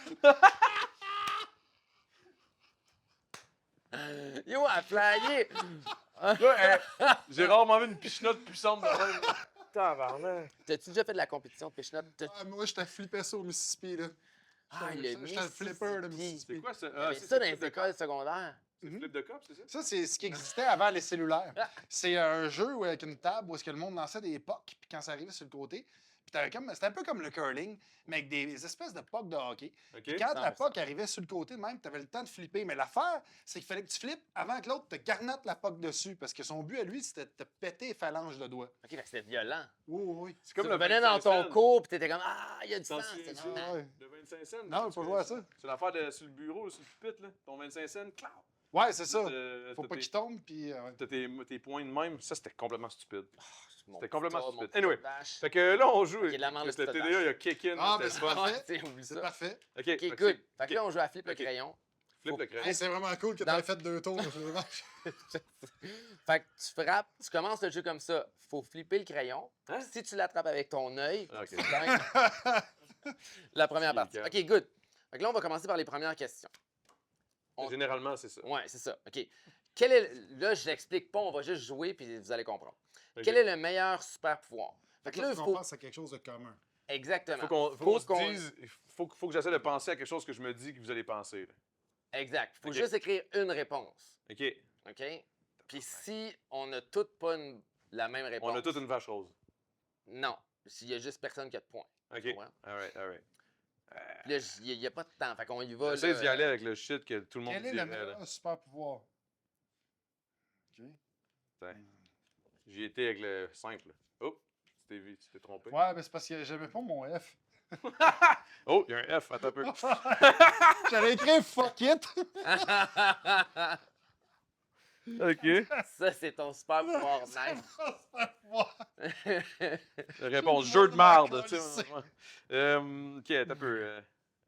Speaker 1: Yo, elle a flyé!
Speaker 2: Là, j'ai rarement vu une pichenote puissante de même. Tabarnak.
Speaker 1: T'as-tu déjà fait de la compétition de pêche-note?
Speaker 3: Ah, moi, j'étais flippé ça au Mississippi, là.
Speaker 1: Ah, le
Speaker 3: J'étais le flipper de Mississippi.
Speaker 2: C'est quoi ça?
Speaker 1: Il y avait ça dans les écoles secondaires.
Speaker 2: C'est flip de cop, c'est ça?
Speaker 3: Ça, c'est ce qui existait avant les cellulaires. C'est un jeu avec une table où est-ce que le monde lançait des pucks, puis quand ça arrivait sur le côté, puis c'était un peu comme le curling, mais avec des espèces de pucks de hockey.
Speaker 2: OK.
Speaker 3: Puis quand la
Speaker 1: 100%.
Speaker 3: puck arrivait sur le côté de même, tu avais le temps de flipper. Mais l'affaire, c'est qu'il fallait que tu flippes avant que l'autre te garnotte la puck dessus, parce que son but à lui, c'était de te péter les phalanges de doigts.
Speaker 1: OK, fait que c'était violent.
Speaker 3: Oui.
Speaker 2: C'est
Speaker 1: Tu
Speaker 2: comme le
Speaker 1: revenais dans
Speaker 2: 25
Speaker 1: ton
Speaker 2: cents.
Speaker 1: cours, puis t'étais comme Ah, il y a du sang.
Speaker 2: T'en
Speaker 1: c'est
Speaker 2: souviens-tu?
Speaker 1: normal.
Speaker 3: Ouais.
Speaker 2: Le 25 cents?
Speaker 3: Non, il faut jouer à ça.
Speaker 2: C'est l'affaire sur le bureau, sur le pupitre, là. Ton 25 cents, clac!
Speaker 3: Ouais, c'est ça. Faut
Speaker 2: T'as
Speaker 3: pas
Speaker 2: tes-
Speaker 3: qu'il tombe, puis... ouais.
Speaker 2: T'as tes points de même. Ça, c'était complètement stupide.
Speaker 1: Mon
Speaker 2: C'était complètement
Speaker 1: petit
Speaker 2: stupide.
Speaker 1: petit
Speaker 2: Anyway.
Speaker 1: vache.
Speaker 2: Fait que là, on joue.
Speaker 1: Ok, de la merde,
Speaker 2: le
Speaker 1: le petit
Speaker 2: TDA,
Speaker 1: vache.
Speaker 2: il a kick-in.
Speaker 3: Ah,
Speaker 2: c'était
Speaker 3: ben, c'est
Speaker 2: fun.
Speaker 3: parfait.
Speaker 1: Ouais, tu sais, oublie
Speaker 3: C'est
Speaker 1: ça.
Speaker 3: parfait.
Speaker 2: OK,
Speaker 1: OK,
Speaker 2: fait que
Speaker 1: good.
Speaker 2: c'est-
Speaker 1: Fait que là, on joue à flip le
Speaker 2: Ok.
Speaker 1: crayon.
Speaker 2: Flip le
Speaker 3: Hey,
Speaker 2: crayon.
Speaker 3: c'est vraiment cool que tu
Speaker 1: Dans-
Speaker 3: aies fait 2 tours sur les vaches.
Speaker 1: Fait que tu frappes, tu commences le jeu comme ça. Faut flipper le crayon.
Speaker 2: Hein?
Speaker 1: Si tu l'attrapes avec ton œil,
Speaker 2: Ah, OK.
Speaker 1: tu gagnes la première partie.
Speaker 2: Calme.
Speaker 1: OK, good. Fait que là, on va commencer par les premières questions. On-
Speaker 2: Généralement, c'est ça.
Speaker 1: Ouais, c'est ça. OK. Quel est là, je l'explique pas, on va juste jouer puis vous allez comprendre.
Speaker 2: OK.
Speaker 1: Quel est le meilleur super pouvoir? Fait que là, il
Speaker 3: on
Speaker 1: faut.
Speaker 3: pense à quelque chose de commun.
Speaker 1: Exactement.
Speaker 2: Faut qu'on se dise, faut que j'essaie de penser à quelque chose que je me dis que vous allez penser. Là.
Speaker 1: Exact. Faut
Speaker 2: OK.
Speaker 1: juste écrire une réponse.
Speaker 2: OK.
Speaker 1: OK? Puis si on n'a toutes pas la même réponse.
Speaker 2: On a toute une vache rose.
Speaker 1: Non. Il y a juste personne qui a de points.
Speaker 2: OK.
Speaker 1: Tu comprends?
Speaker 2: All right.
Speaker 1: Puis là, il n'y a pas de temps. Fait qu'on y va.
Speaker 2: J'essaie
Speaker 1: là,
Speaker 2: d'y aller avec le shit que tout le monde
Speaker 3: Quel est
Speaker 2: dirait.
Speaker 3: le
Speaker 2: là.
Speaker 3: meilleur super pouvoir? OK.
Speaker 2: J'y étais avec le simple. Oh, tu t'es trompé.
Speaker 3: Ouais, mais c'est parce que j'aimais pas mon F.
Speaker 2: Oh, il y a un F, attends un peu.
Speaker 3: J'allais écrire fuck it.
Speaker 2: OK.
Speaker 1: Ça, c'est ton super pouvoir. Nice.
Speaker 2: Réponse
Speaker 3: Tout le
Speaker 2: jeu de
Speaker 3: monde m'a
Speaker 2: marde. tu sais. OK, attends un peu.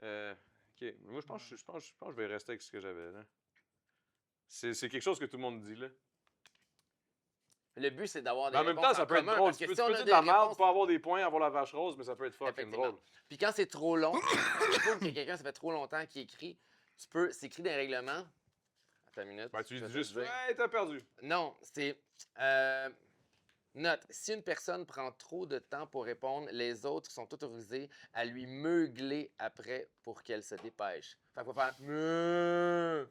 Speaker 2: OK. Moi, je pense que je vais rester avec ce que j'avais. Là. C'est quelque chose que tout le monde dit. Là.
Speaker 1: Le but, c'est d'avoir des
Speaker 2: Mais en même
Speaker 1: réponses
Speaker 2: temps, ça
Speaker 1: en
Speaker 2: peut être
Speaker 1: commun,
Speaker 2: drôle.
Speaker 1: parce
Speaker 2: Tu
Speaker 1: que
Speaker 2: peux,
Speaker 1: si
Speaker 2: tu
Speaker 1: on
Speaker 2: peux
Speaker 1: a
Speaker 2: dire
Speaker 1: des
Speaker 2: de la merde
Speaker 1: réponses...
Speaker 2: pour avoir des points, avoir la vache rose, mais ça peut être fucking
Speaker 1: Effectivement.
Speaker 2: drôle.
Speaker 1: Puis quand c'est trop long, je trouve que quelqu'un, ça fait trop longtemps qu'il écrit, c'est écrit dans les règlements. Attends une minute.
Speaker 2: Ben, tu lui
Speaker 1: je vais
Speaker 2: dis
Speaker 1: te
Speaker 2: juste,
Speaker 1: le dire.
Speaker 2: ouais, t'as perdu.
Speaker 1: Non, c'est... note, si une personne prend trop de temps pour répondre, les autres sont autorisés à lui meugler après pour qu'elle se dépêche. Fait qu'on va faire... Meuh.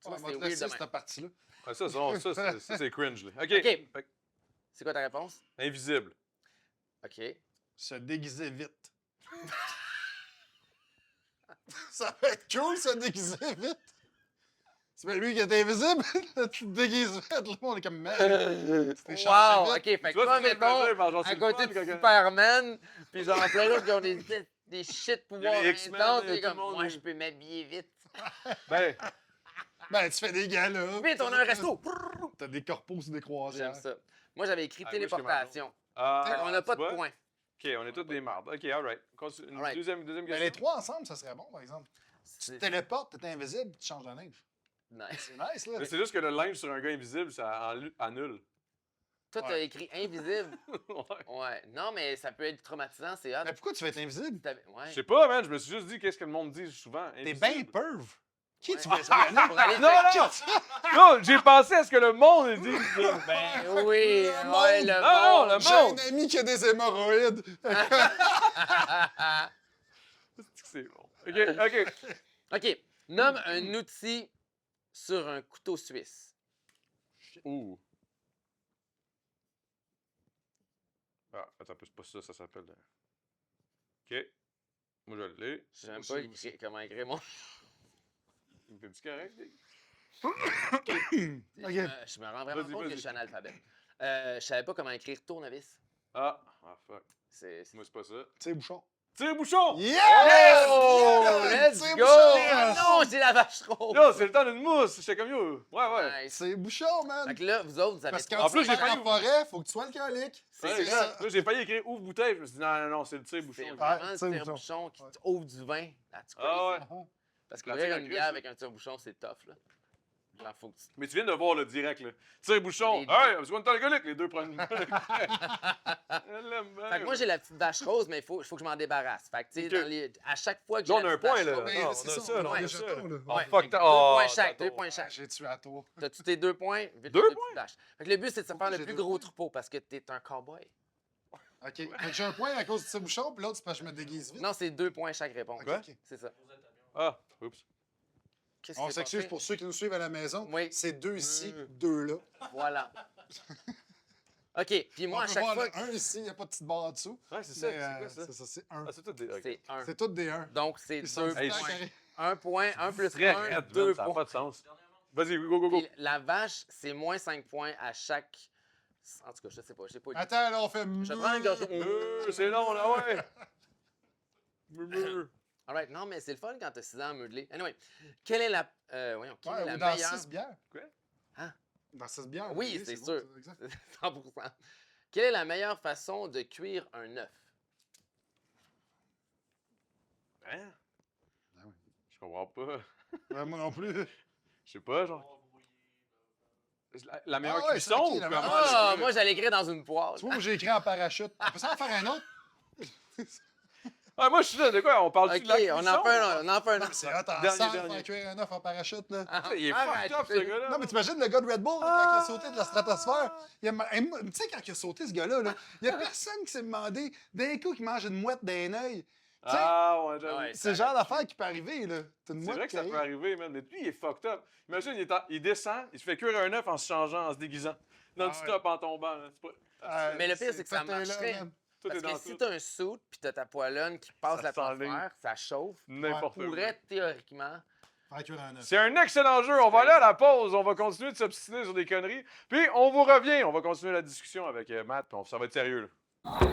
Speaker 1: Tu vois,
Speaker 3: On va
Speaker 1: c'est
Speaker 3: te
Speaker 1: weird
Speaker 3: laisser
Speaker 1: de
Speaker 3: cette
Speaker 1: même.
Speaker 3: partie-là.
Speaker 2: Ah, ça, c'est cringe. Là. OK.
Speaker 1: OK.
Speaker 2: Fait que,
Speaker 1: C'est quoi ta réponse?
Speaker 2: invisible.
Speaker 1: OK.
Speaker 3: Se déguiser vite. Ça va être cool, se déguiser vite. C'est pas lui qui est invisible. Tu te déguises vite. Le monde est comme merde. C'était changé
Speaker 1: Wow!
Speaker 3: vite.
Speaker 1: OK, fait
Speaker 2: Tu
Speaker 1: que
Speaker 2: vois,
Speaker 1: toi,
Speaker 2: c'est ça le plaisir,
Speaker 1: mettons,
Speaker 2: parce que genre, c'est
Speaker 1: à
Speaker 2: le
Speaker 1: côté
Speaker 2: fun
Speaker 1: de
Speaker 2: quand-
Speaker 1: Superman, puis genre plein d'autres qui ont des shit pouvoirs
Speaker 2: les X-Men,
Speaker 1: intenses,
Speaker 2: tout
Speaker 1: t'es
Speaker 2: le
Speaker 1: comme,
Speaker 2: monde
Speaker 1: moi,
Speaker 2: est-
Speaker 1: je peux m'habiller vite.
Speaker 2: Ben,
Speaker 3: Ben, tu fais des galas.
Speaker 1: Vite, on a un resto!
Speaker 3: T'as des corpos sur des croisières.
Speaker 1: J'aime ça. Moi, j'avais écrit
Speaker 2: Ah, moi, je suis
Speaker 1: téléportation.
Speaker 2: ah,
Speaker 1: On n'a pas
Speaker 2: tu vois?
Speaker 1: de points.
Speaker 2: OK, on est tous des mardes. OK, all right. Une
Speaker 1: All right.
Speaker 2: deuxième
Speaker 3: Ben,
Speaker 2: question.
Speaker 3: les trois ensemble, ça serait bon, par exemple. Tu
Speaker 1: C'est
Speaker 3: te téléportes, t'es invisible, tu changes de linge.
Speaker 1: nice.
Speaker 3: C'est nice, là.
Speaker 2: Mais c'est juste que le linge sur un gars invisible, ça annule.
Speaker 1: Toi, t'as
Speaker 3: Ouais.
Speaker 1: écrit invisible.
Speaker 2: Ouais.
Speaker 1: Ouais. Non, mais ça peut être traumatisant, c'est hot.
Speaker 3: Mais pourquoi tu veux être invisible?
Speaker 1: Ouais.
Speaker 2: Je sais pas, man. Je me suis juste dit qu'est-ce que le monde dit souvent.
Speaker 3: T'es
Speaker 2: invisible.
Speaker 3: bien perv. Qui tu
Speaker 1: Ouais.
Speaker 3: veux espionner?
Speaker 1: Pour aller
Speaker 2: Non,
Speaker 1: checker.
Speaker 2: non! Non, j'ai pensé à ce que le monde dit.
Speaker 1: Ben oui,
Speaker 3: Le
Speaker 1: ouais,
Speaker 3: monde.
Speaker 1: le
Speaker 2: Non,
Speaker 1: monde.
Speaker 2: le
Speaker 3: J'ai
Speaker 2: monde.
Speaker 3: un ami qui a des hémorroïdes.
Speaker 2: C'est bon. OK.
Speaker 1: OK. Nomme un outil sur un couteau suisse.
Speaker 2: Ouh. Ah, attends, c'est pas ça, ça s'appelle. OK. Moi, je l'ai.
Speaker 1: Je sais même pas comment écrire mon.
Speaker 2: T'es-tu correct, Dick?
Speaker 1: Je me rends vraiment
Speaker 2: Vas-y,
Speaker 1: compte que
Speaker 2: vas-y.
Speaker 1: je suis analphabète. Je savais pas comment écrire tournevis.
Speaker 2: Ah, fuck.
Speaker 1: C'est.
Speaker 2: Moi, c'est pas ça.
Speaker 3: Tire-bouchon.
Speaker 2: Tire-bouchon!
Speaker 3: Yes!
Speaker 1: Oh, let's
Speaker 3: Tire-bouchon!
Speaker 1: go! Ah non, j'ai la vache rose!
Speaker 2: Yo, c'est le temps d'une mousse! J'étais comme yo. Ouais.
Speaker 1: Nice.
Speaker 3: Tire-bouchon, man!
Speaker 1: Fait que là, vous autres, vous avez.
Speaker 3: Parce que
Speaker 2: En
Speaker 3: quand
Speaker 2: plus,
Speaker 3: tu
Speaker 2: j'ai
Speaker 3: vas
Speaker 2: failli-
Speaker 3: en forêt, faut que tu sois alcoolique.
Speaker 1: C'est
Speaker 2: Ouais,
Speaker 1: ça.
Speaker 2: Là, j'ai failli écrire ouvre bouteille. Je me suis dit, non, c'est le tire-bouchon.
Speaker 1: C'est
Speaker 2: là.
Speaker 1: vraiment le
Speaker 3: tire-bouchon.
Speaker 1: tire-bouchon qui ouvre du vin. That's crazy.
Speaker 2: Ah ouais.
Speaker 1: Parce
Speaker 2: Pratique
Speaker 1: qu'ouvrir
Speaker 2: en
Speaker 1: une
Speaker 2: crise,
Speaker 1: bière
Speaker 2: ça.
Speaker 1: avec un tire-bouchon, c'est tough, là. Genre, faut que tu.
Speaker 2: Mais tu viens de voir le direct, là. Tire-bouchon.
Speaker 1: Les-
Speaker 2: Hey, parce qu'on est alcoolique, les deux prennent une
Speaker 1: Fait que moi, j'ai la petite vache rose, mais il faut que je m'en débarrasse. Fait que, tu sais,
Speaker 2: Ok.
Speaker 1: à chaque fois que j'ai
Speaker 2: Là, on
Speaker 1: la
Speaker 2: a un
Speaker 1: petite
Speaker 2: point,
Speaker 1: vache
Speaker 2: là.
Speaker 1: rose-
Speaker 3: Mais
Speaker 2: Non, on
Speaker 3: c'est
Speaker 2: a
Speaker 3: ça,
Speaker 2: ça,
Speaker 3: on
Speaker 2: on
Speaker 3: a
Speaker 2: a
Speaker 3: des
Speaker 2: ça.
Speaker 3: jetons, là.
Speaker 2: Oh,
Speaker 1: Ouais,
Speaker 2: fuck,
Speaker 1: fait que
Speaker 2: t'as-
Speaker 1: deux
Speaker 2: oh,
Speaker 1: points chaque,
Speaker 2: t'as
Speaker 1: 2
Speaker 2: tort.
Speaker 1: points chaque.
Speaker 3: J'ai tué à tour.
Speaker 1: T'as-tu tes 2 points? Vite,
Speaker 2: Deux
Speaker 1: tes petites
Speaker 2: points?
Speaker 1: vaches. Fait que le but, c'est de se
Speaker 3: Pourquoi
Speaker 1: faire le
Speaker 3: j'ai
Speaker 1: plus
Speaker 3: 2
Speaker 1: gros
Speaker 3: points?
Speaker 1: troupeau parce que t'es un cowboy.
Speaker 3: OK. Fait que j'ai un point à cause du tire-bouchon, puis l'autre, c'est parce que je me déguise vite.
Speaker 1: Non, c'est 2 points chaque réponse.
Speaker 3: OK, OK.
Speaker 1: C'est ça.
Speaker 2: Ah, oups.
Speaker 1: Qu'est-ce
Speaker 3: On
Speaker 1: qui s'est
Speaker 3: s'excuse
Speaker 1: passé?
Speaker 3: pour ceux qui nous suivent à la maison.
Speaker 1: Oui.
Speaker 3: C'est 2 ici, 2 là.
Speaker 1: Voilà. OK. Puis moi,
Speaker 3: On
Speaker 1: à
Speaker 3: peut
Speaker 1: chaque
Speaker 3: voir
Speaker 1: fois,
Speaker 3: le 1 ici, il n'y a pas de petite barre en dessous.
Speaker 2: Ouais, c'est ça.
Speaker 3: Mais,
Speaker 2: C'est quoi ça?
Speaker 3: C'est ça, c'est 1.
Speaker 2: Ah, c'est tout des. ok.
Speaker 1: c'est 1.
Speaker 3: C'est toutes des 1.
Speaker 1: Donc, c'est
Speaker 3: Ils sont
Speaker 1: 2
Speaker 3: tout le temps
Speaker 1: points.
Speaker 3: carrés.
Speaker 1: 1 point, 1 plus
Speaker 2: Très
Speaker 1: 1,
Speaker 2: raide,
Speaker 1: 2
Speaker 2: man, ça n'a
Speaker 1: points.
Speaker 2: pas de sens. Vas-y, go.
Speaker 1: Puis la vache, c'est moins 5 points à chaque. En tout cas, je sais pas. Je sais pas.
Speaker 3: Attends, là, on fait...
Speaker 1: Je prends une gorgée.
Speaker 2: C'est long, là, ouais.
Speaker 1: Alright, non, mais c'est le fun quand t'as 6 ans à modeler. Anyway, quelle est la. Voyons, quelle est
Speaker 3: Ouais,
Speaker 1: la
Speaker 3: ou dans
Speaker 1: meilleure.
Speaker 3: 6 bières.
Speaker 2: Quoi?
Speaker 1: Hein?
Speaker 3: Dans 6 bières.
Speaker 1: Oui, c'est
Speaker 3: bon,
Speaker 1: sûr.
Speaker 3: ça, exact.
Speaker 1: 100%. Quelle est la meilleure façon de cuire un œuf?
Speaker 2: Hein?
Speaker 3: Ah oui.
Speaker 2: Je comprends pas.
Speaker 3: Ouais, moi non plus.
Speaker 2: Je sais pas, genre. La meilleure
Speaker 3: Ah ouais,
Speaker 2: cuisson
Speaker 3: c'est ok,
Speaker 2: ou
Speaker 3: la
Speaker 2: comment?
Speaker 3: meilleure-
Speaker 1: Ah, moi, j'allais écrire dans une poêle.
Speaker 3: Tu vois, j'ai écrit en parachute. On peut s'en faire un autre?
Speaker 2: Ah, moi, je suis là, de quoi? On parle-tu
Speaker 1: OK,
Speaker 2: de la cuisson?
Speaker 1: on en fait un, on en fait un.
Speaker 3: C'est hot en
Speaker 2: Dernier,
Speaker 3: sang,
Speaker 2: dernier.
Speaker 3: faire cuire un œuf en parachute, là.
Speaker 2: Il est
Speaker 1: Arrête.
Speaker 2: fucked up, ce gars-là.
Speaker 3: Non, mais t'imagines le gars de Red Bull, là, quand il a sauté de la stratosphère? Hey, tu sais, quand il a sauté, ce gars-là, il n'y a personne qui s'est demandé d'un coup qu'il mange une mouette d'un œil. Tu sais,
Speaker 2: Ah, ouais, j'avoue.
Speaker 1: Ouais.
Speaker 3: c'est le genre d'affaire qui peut arriver, là. T'as une
Speaker 2: C'est
Speaker 3: mouette
Speaker 2: vrai que
Speaker 3: qui
Speaker 2: ça peut
Speaker 3: arrive.
Speaker 2: arriver, man. Mais lui, il est fucked up. Imagine, il descend, il se fait cuire un œuf en se changeant, en se déguisant. Non-stop en tombant. Là. C'est pas...
Speaker 1: Mais le pire, c'est que ça
Speaker 3: pété, là,
Speaker 1: marcherait.
Speaker 3: man.
Speaker 2: Tout
Speaker 1: Parce
Speaker 2: est dans
Speaker 1: que si
Speaker 2: tout.
Speaker 1: t'as un suit puis t'as ta poêlonne qui passe
Speaker 2: Ça
Speaker 1: la
Speaker 2: s'enligne.
Speaker 1: l'atmosphère, ça chauffe,
Speaker 2: N'importe où.
Speaker 1: pourrait théoriquement.
Speaker 3: Faire cuire un œuf.
Speaker 2: C'est un excellent jeu. On va aller à la pause. On va continuer de s'obstiner sur des conneries. Puis on vous revient. On va continuer la discussion avec Matt. Puis ça va être sérieux. Là.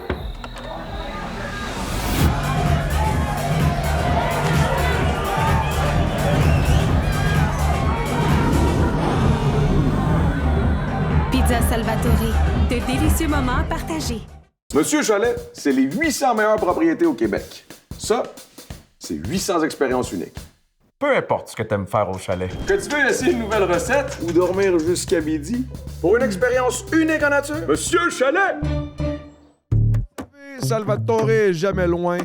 Speaker 6: Pizza Salvatore. De délicieux moments partagés.
Speaker 4: Monsieur Chalet, c'est les 800 meilleures propriétés au Québec. Ça, c'est 800 expériences uniques.
Speaker 5: Peu importe ce que t'aimes faire au chalet.
Speaker 4: Que tu veux essayer une nouvelle recette ou dormir jusqu'à midi pour une expérience unique en nature? Monsieur Chalet!
Speaker 7: Salvatore est jamais loin.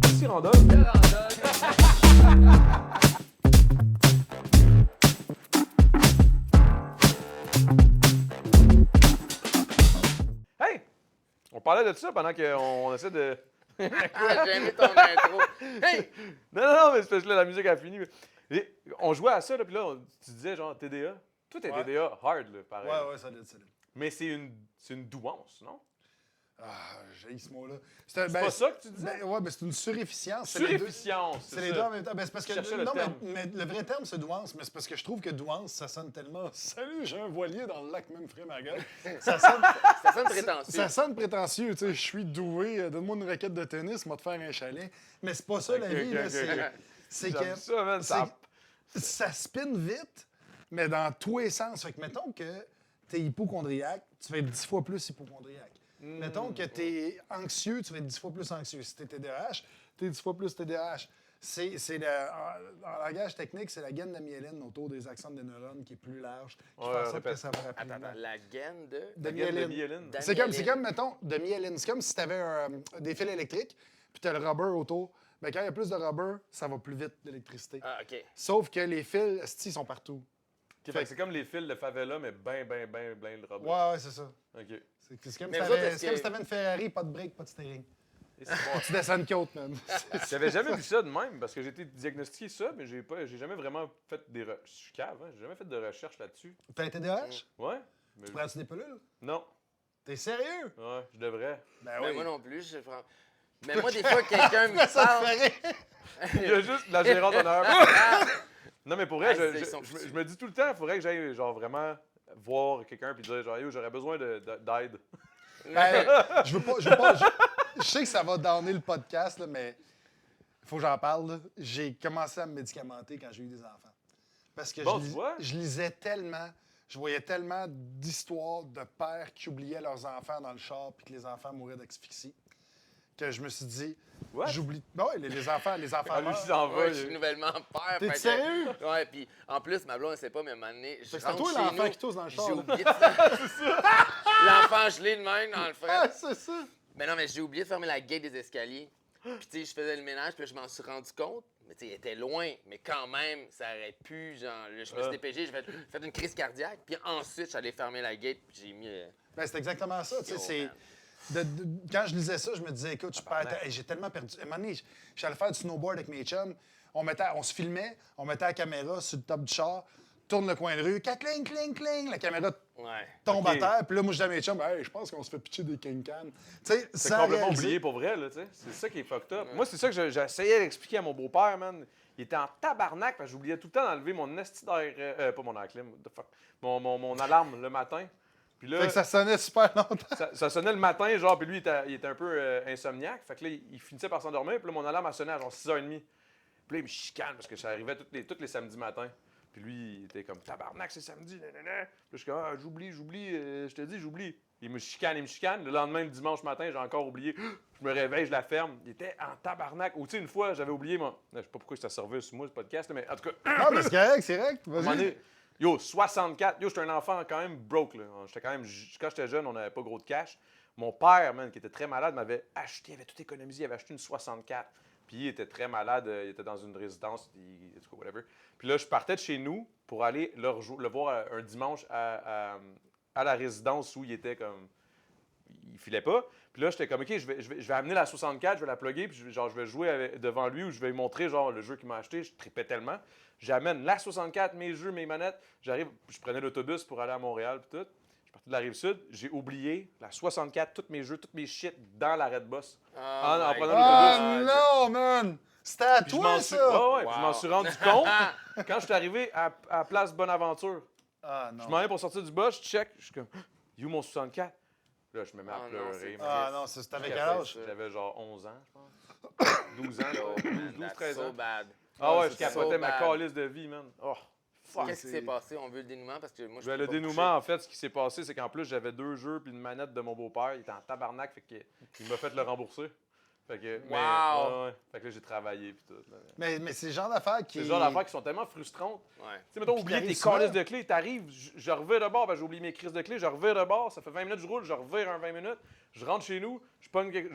Speaker 2: Merci, Randolph. Hey! On parlait de ça pendant qu'on essaie de...
Speaker 1: Ah, j'ai aimé ton intro. Hey!
Speaker 2: Non, mais c'est parce que là, la musique a fini. Et on jouait à ça, là, puis là, tu disais genre TDA. Toi, t'es
Speaker 3: Ouais.
Speaker 2: TDA hard, là, pareil.
Speaker 3: Ouais, solide.
Speaker 2: Mais c'est une douance, non?
Speaker 3: Ah, j'ai ce mot-là.
Speaker 2: C'est pas ça que tu disais?
Speaker 3: Ouais, mais c'est une surefficience. C'est les deux-
Speaker 2: Surefficience,
Speaker 3: C'est les deux en même temps. Ben, c'est parce que,
Speaker 2: Je cherchais le
Speaker 3: non,
Speaker 2: terme.
Speaker 3: mais le vrai terme, c'est douance, mais c'est parce que je trouve que douance, ça sonne tellement. Salut, j'ai un voilier dans le lac, même frais, ma gueule. Ça sonne,
Speaker 1: Ça sonne prétentieux.
Speaker 3: ça sonne prétentieux, tu sais. Je suis doué, donne-moi une raquette de tennis, moi te faire un chalet. Mais c'est pas ça la vie, là. C'est
Speaker 2: J'aime
Speaker 3: que
Speaker 2: ça, man.
Speaker 3: ça spinne vite, mais dans tous les sens. Fait que mettons que t'es hypochondriaque, tu vas être 10 fois plus hypochondriaque. Mettons que t'es anxieux, tu vas être 10 fois plus anxieux. Si t'es TDAH, t'es 10 fois plus TDAH. En langage technique, c'est la gaine de la myéline autour des axones des neurones qui est plus large, qui
Speaker 2: Ouais,
Speaker 3: fait en sorte
Speaker 2: répète.
Speaker 3: que ça va rapidement.
Speaker 1: Attends, la gaine de.
Speaker 3: De
Speaker 2: Myéline.
Speaker 3: myéline.
Speaker 2: Myéline.
Speaker 3: C'est comme, mettons, de myéline. C'est comme si tu avais des fils électriques, puis tu as le rubber autour. Ben, quand il y a plus de rubber, ça va plus vite, l'électricité.
Speaker 1: Ah, OK.
Speaker 3: Sauf que les fils, esti, ils sont partout.
Speaker 2: Ok, fait que c'est comme les fils de favela, mais ben de robes.
Speaker 3: Ouais, c'est ça.
Speaker 2: OK.
Speaker 3: C'est comme
Speaker 1: Mais
Speaker 3: si
Speaker 1: vous autres,
Speaker 3: t'avais
Speaker 1: est-ce
Speaker 3: c'est comme
Speaker 1: que-
Speaker 3: si t'avais une Ferrari, pas de break, pas de steering.
Speaker 2: Et c'est bon.
Speaker 3: Tu descends une côte, man.
Speaker 2: J'avais jamais vu ça de même, parce que j'ai été diagnostiqué ça, mais j'ai jamais vraiment fait des... Je suis cave, hein? J'ai jamais fait de recherche là-dessus.
Speaker 3: T'as un TDAH?
Speaker 2: Ouais? Mais-
Speaker 3: Tu prends-tu des pilules?
Speaker 2: Non.
Speaker 3: T'es sérieux?
Speaker 2: Ouais, je devrais.
Speaker 3: Ben
Speaker 1: Mais
Speaker 3: oui.
Speaker 1: moi non plus, je prends. Mais moi, des fois, quelqu'un me
Speaker 3: Ça te
Speaker 1: parle.
Speaker 3: fait rire?
Speaker 2: Il y a juste la gérante en heure. Non, mais pour vrai,
Speaker 1: Ah,
Speaker 2: je,
Speaker 1: ils
Speaker 2: je-
Speaker 1: sont
Speaker 2: je me-
Speaker 1: foutus.
Speaker 2: je me dis tout le temps, il faudrait que j'aille genre vraiment voir quelqu'un puis dire genre, yo, j'aurais besoin d'aide.
Speaker 3: Ben, je veux pas. Je sais que ça va donner le podcast, là, mais il faut que j'en parle. Là. J'ai commencé à me médicamenter quand j'ai eu des enfants. Parce que
Speaker 2: Bon, tu vois?
Speaker 3: je lisais tellement, je voyais tellement d'histoires de pères qui oubliaient leurs enfants dans le char puis que les enfants mouraient d'asphyxie que je me suis dit,
Speaker 2: What?
Speaker 3: j'oublie. Ben ouais, les enfants
Speaker 2: Ah, lui,
Speaker 3: meurent.
Speaker 2: il s'en va.
Speaker 1: Ouais, je suis nouvellement père.
Speaker 3: T'es
Speaker 1: fait que-
Speaker 3: sérieux?
Speaker 1: Ouais, puis en plus, ma blonde ne sait pas, mais à un moment donné, je
Speaker 3: Fait que c'est
Speaker 1: rentre
Speaker 3: toi
Speaker 1: chez
Speaker 3: l'enfant
Speaker 1: nous,
Speaker 3: qui tousse dans le char,
Speaker 1: j'ai
Speaker 3: là.
Speaker 1: oublié de faire... L'enfant gelé de même dans le fret.
Speaker 3: Ah, c'est ça.
Speaker 1: Mais non, mais j'ai oublié de fermer la gate des escaliers. Puis tu sais, je faisais le ménage, puis là, je m'en suis rendu compte. Mais tu sais, il était loin. Mais quand même, ça aurait pu, genre, là, je me suis dépêché, j'ai fait une crise cardiaque. Puis ensuite, j'allais fermer la gate, puis j'ai mis...
Speaker 3: Ben, c'est exactement ça. Tu sais,
Speaker 1: Yo,
Speaker 3: c'est...
Speaker 1: man.
Speaker 3: Quand je lisais ça, je me disais, écoute, je perds. Hey, j'ai tellement perdu. À un moment donné, j'allais faire du snowboard avec mes chums. On se filmait, on mettait la caméra sur le top du char, tourne le coin de rue, cling, cling, cling. La caméra
Speaker 1: Ouais.
Speaker 3: tombe
Speaker 2: Ok.
Speaker 3: à terre. Puis là, moi, je dis à mes chums, hey, je pense qu'on se fait pitcher des king-can. Tu sais,
Speaker 2: C'est
Speaker 3: sans
Speaker 2: complètement
Speaker 3: réaliser.
Speaker 2: oublié pour vrai, là, tu sais. C'est ça qui est fucked up. Moi, c'est ça que j'essayais d'expliquer à mon beau-père, man. Il était en tabarnak parce que j'oubliais tout le temps d'enlever mon esti d'air... pas mon air clim, what the fuck. Mon alarme le matin. Puis là,
Speaker 3: Fait que ça sonnait super longtemps.
Speaker 2: ça sonnait le matin, genre, puis lui, il était un peu insomniaque. Fait que là, il finissait par s'endormir, puis là, mon alarme a sonné à genre 6h30. Puis là, il me chicane parce que ça arrivait tous les samedis matins. Puis lui, il était comme tabarnak, c'est samedi, nanana. Puis je suis comme, ah, j'oublie, je te dis, j'oublie. Il me chicane. Le lendemain, le dimanche matin, j'ai encore oublié. Je me réveille, je la ferme. Il était en tabarnak. Ou tu sais, une fois, j'avais oublié mon. Je sais pas pourquoi je t'ai servi sur moi, ce podcast, là, mais en tout cas,
Speaker 3: Non, mais c'est correct, c'est correct.
Speaker 2: à un moment
Speaker 3: Vas-y.
Speaker 2: donné, yo, 64. Yo, j'étais un enfant quand même broke, là. Quand j'étais jeune, on n'avait pas gros de cash. Mon père, man, qui était très malade, m'avait acheté, il avait tout économisé, il avait acheté une 64. Puis il était très malade, il était dans une résidence, en tout cas, whatever. Puis là, je partais de chez nous pour aller le voir un dimanche à la résidence où il était comme. Il filait pas. Puis là, j'étais comme, OK, je vais amener la 64, je vais la plugger, puis je vais jouer devant lui ou je vais lui montrer genre le jeu qu'il m'a acheté. Je tripais tellement. J'amène la 64, mes jeux, mes manettes. J'arrive, je prenais l'autobus pour aller à Montréal, puis tout. Je partais de la Rive-Sud. J'ai oublié la 64, tous mes jeux, tous mes shit dans l'arrêt de bus.
Speaker 1: Oh
Speaker 2: en
Speaker 1: my
Speaker 2: prenant
Speaker 1: God.
Speaker 3: Ah
Speaker 2: l'autobus.
Speaker 3: non, man! C'était à
Speaker 2: Puis je
Speaker 3: toi,
Speaker 2: m'en suis,
Speaker 3: ça!
Speaker 2: ouais, puis je m'en suis rendu compte quand je suis arrivé à Place Bonaventure.
Speaker 3: Ah
Speaker 2: Je
Speaker 3: non.
Speaker 2: m'en vais pour sortir du bus, je check, je suis comme, you mon 64? Là, je me mets à
Speaker 1: Oh non,
Speaker 2: pleurer.
Speaker 1: c'est
Speaker 2: man.
Speaker 3: Ah non, c'était avec quel
Speaker 1: J'avais
Speaker 3: âge?
Speaker 1: ça.
Speaker 2: J'avais genre 11 ans, je pense. 12 ans,
Speaker 1: Yo,
Speaker 2: je pense.
Speaker 1: man,
Speaker 2: 12,
Speaker 1: that's
Speaker 2: 13
Speaker 1: so
Speaker 2: ans.
Speaker 1: bad.
Speaker 2: Ah ouais, je
Speaker 1: c'est
Speaker 2: capotais
Speaker 1: so
Speaker 2: ma
Speaker 1: bad.
Speaker 2: calice de vie, man. Oh, fuck.
Speaker 1: Qu'est-ce qui s'est passé? On veut le dénouement parce que moi, je
Speaker 2: Ben,
Speaker 1: peux
Speaker 2: le
Speaker 1: pas
Speaker 2: dénouement, en fait, ce qui s'est passé, c'est qu'en plus, j'avais 2 jeux puis une manette de mon beau-père. Il était en tabarnak, fait qu'il m'a fait le rembourser. Fait que, mais,
Speaker 1: Wow!
Speaker 2: ouais. Fait que là, j'ai travaillé puis tout. là.
Speaker 3: Mais c'est le genre d'affaires qui.
Speaker 2: C'est le genre d'affaires qui sont tellement frustrantes.
Speaker 1: Ouais.
Speaker 2: Tu sais, mettons,
Speaker 3: Puis
Speaker 2: oublier
Speaker 3: t'arrives
Speaker 2: tes
Speaker 3: souvent.
Speaker 2: calices de clés, t'arrives, je revire de bord, ben j'ai oublié mes crises de clés, je revire de bord, ça fait 20 minutes que je roule, je revire un 20 minutes, je rentre chez nous, je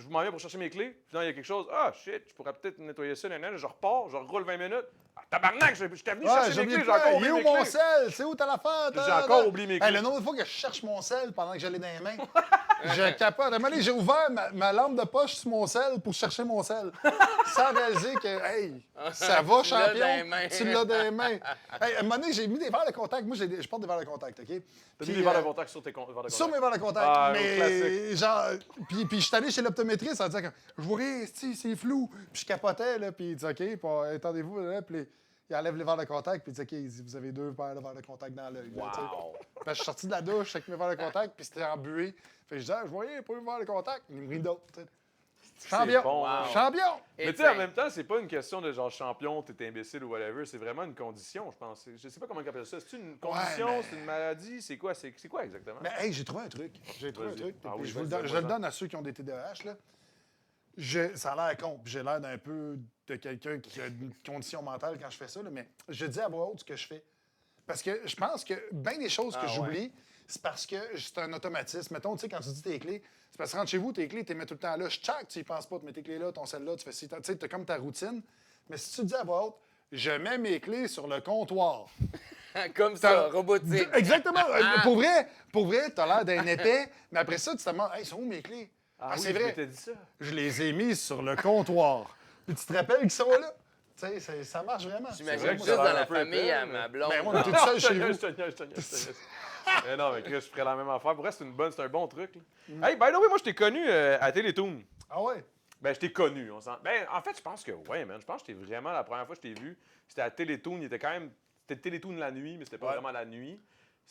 Speaker 2: m'en viens pour chercher mes clés, puis là, il y a quelque chose, ah shit, je pourrais peut-être nettoyer ça, je repars, je roule 20 minutes, ah tabarnak, j'étais venu
Speaker 3: Ouais,
Speaker 2: chercher
Speaker 3: j'ai
Speaker 2: mes
Speaker 3: oublié
Speaker 2: clés, j'ai encore
Speaker 3: Il est
Speaker 2: oublié
Speaker 3: où
Speaker 2: mes
Speaker 3: mon
Speaker 2: clés.
Speaker 3: sel? C'est où t'as l'affaire?
Speaker 2: J'ai encore oublié mes
Speaker 3: Hey,
Speaker 2: clés.
Speaker 3: le nombre de fois que je cherche mon sel pendant que je l'ai dans les mains, je capote. À un moment donné, j'ai ouvert ma lampe de poche sur mon sel pour chercher mon sel. Sans réaliser que, hey, ça va,
Speaker 1: Tu l'as dans les
Speaker 3: champion.
Speaker 1: mains.
Speaker 3: Tu l'as dans les mains. Hey, à un moment donné, j'ai mis des verres de contact. Moi, je porte des verres de contact, OK?
Speaker 2: T'as
Speaker 3: Puis,
Speaker 2: mis les verres de contact sur tes verres de contact.
Speaker 3: sur mes verres de contact.
Speaker 2: Ah,
Speaker 3: mais
Speaker 2: classique.
Speaker 3: genre, puis je suis allé chez l'optométriste en disant que je vois rien, c'est flou. Puis je capotais, là, puis il dit OK, puis attendez-vous, là, puis il enlève les verres de contact, puis il dit OK, il dit, vous avez 2 paires de verres de contact dans l'œil. là, tu sais.
Speaker 1: Wow!
Speaker 3: Fait que je suis sorti de la douche avec mes verres de contact, puis c'était embué. Fait que je disais, je voyais pas mes verres de contact. Il me rit d'autres. tu sais. Champion!
Speaker 2: bon,
Speaker 1: hein.
Speaker 3: Champion!
Speaker 2: Mais tu sais, en même temps, c'est pas une question de genre champion, t'es imbécile ou whatever, c'est vraiment une condition, je pense. Je sais pas comment on appelle ça. C'est une condition,
Speaker 3: mais-
Speaker 2: c'est une maladie, c'est quoi exactement?
Speaker 3: Mais hey, j'ai trouvé un truc. J'ai trouvé un
Speaker 2: Vas-y.
Speaker 3: truc.
Speaker 2: Ah
Speaker 3: puis
Speaker 2: oui,
Speaker 3: je vous le
Speaker 2: vas-y,
Speaker 3: donne, je
Speaker 2: dis-moi
Speaker 3: le
Speaker 2: ça.
Speaker 3: donne à ceux qui ont des TDAH. Là. Ça a l'air con, puis j'ai l'air d'un peu de quelqu'un qui a une condition mentale quand je fais ça, là, mais je dis à voix haute ce que je fais. Parce que je pense que bien des choses que
Speaker 1: Ah,
Speaker 3: j'oublie, c'est parce que c'est un automatisme. Mettons, tu sais, quand tu dis tes clés, c'est parce que rentre chez vous, tes clés, tu les mets tout le temps là. Chaque, tu y penses pas, tu mets tes clés là, ton celle là, tu fais ci, tu sais, t'as comme ta routine. Mais si tu dis à voix haute, je mets mes clés sur le comptoir.
Speaker 1: Comme ça, robotique.
Speaker 3: Exactement. Pour vrai, t'as l'air d'un épais, mais après ça, tu te demandes, hey, sont où mes clés? Ah,
Speaker 2: oui,
Speaker 3: c'est
Speaker 2: je
Speaker 3: vrai.
Speaker 2: m'étais dit ça.
Speaker 3: Je les ai mis sur le comptoir. Puis tu te rappelles qu'ils sont là? Tu sais, ça marche vraiment.
Speaker 1: J'imagine
Speaker 2: vrai que
Speaker 1: juste
Speaker 2: ça a
Speaker 1: dans
Speaker 2: l'air
Speaker 1: la
Speaker 2: un peu
Speaker 1: famille
Speaker 2: épais,
Speaker 1: à
Speaker 2: mais-
Speaker 1: ma blonde.
Speaker 3: Ben, moi, t'es tout seul chez vous.
Speaker 2: Je te niaise. Mais non, mais Chris, je ferais la même affaire. Pour vrai, c'est un bon truc. Là. Hey, by the way, moi, je t'ai connu à Télétoon.
Speaker 3: Ah ouais?
Speaker 2: Ben, je t'ai connu. Ben, en fait, je pense que ouais, man. Je pense que j'étais vraiment la première fois que je t'ai vu. C'était à Télétoon. Il était quand même. C'était Télétoon la nuit, mais c'était pas
Speaker 3: Ouais.
Speaker 2: vraiment la nuit.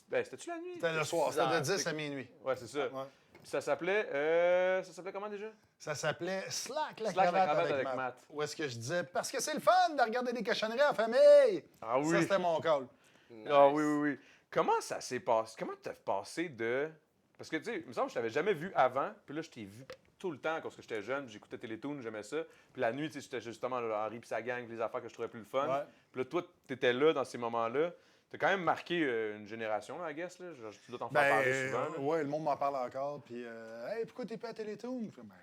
Speaker 2: Ben, c'était-tu la nuit?
Speaker 3: C'était le soir. C'était de 10 à minuit.
Speaker 2: Ouais, c'est ça.
Speaker 3: Ouais.
Speaker 2: Puis ça s'appelait. Ça s'appelait comment déjà?
Speaker 3: Ça s'appelait Slack la
Speaker 2: Slack la
Speaker 3: cravate
Speaker 2: cravate
Speaker 3: avec
Speaker 2: avec
Speaker 3: Matt.
Speaker 2: Matt.
Speaker 3: Où est-ce que je disais, parce que c'est le fun de regarder des cochonneries en famille.
Speaker 2: Ah oui.
Speaker 3: Ça, c'était mon call.
Speaker 2: Ah oui, oui, oui. Comment ça s'est passé? Comment t'as passé de. Parce que, tu sais, il me semble que je t'avais jamais vu avant, puis là, je t'ai vu tout le temps quand j'étais jeune, j'écoutais Télétoon, j'aimais ça. Puis la nuit, tu sais, j'étais justement là, Henri et sa gang, puis les affaires que je trouvais plus le fun.
Speaker 3: Ouais.
Speaker 2: Puis là, toi, t'étais là dans ces moments-là. T'as quand même marqué une génération, là, I guess, là. Genre, tu dois t'en faire parler souvent. là.
Speaker 3: ouais, le monde m'en parle encore. Puis, hey, pourquoi t'es pas à Télétoon? Je fais, ben,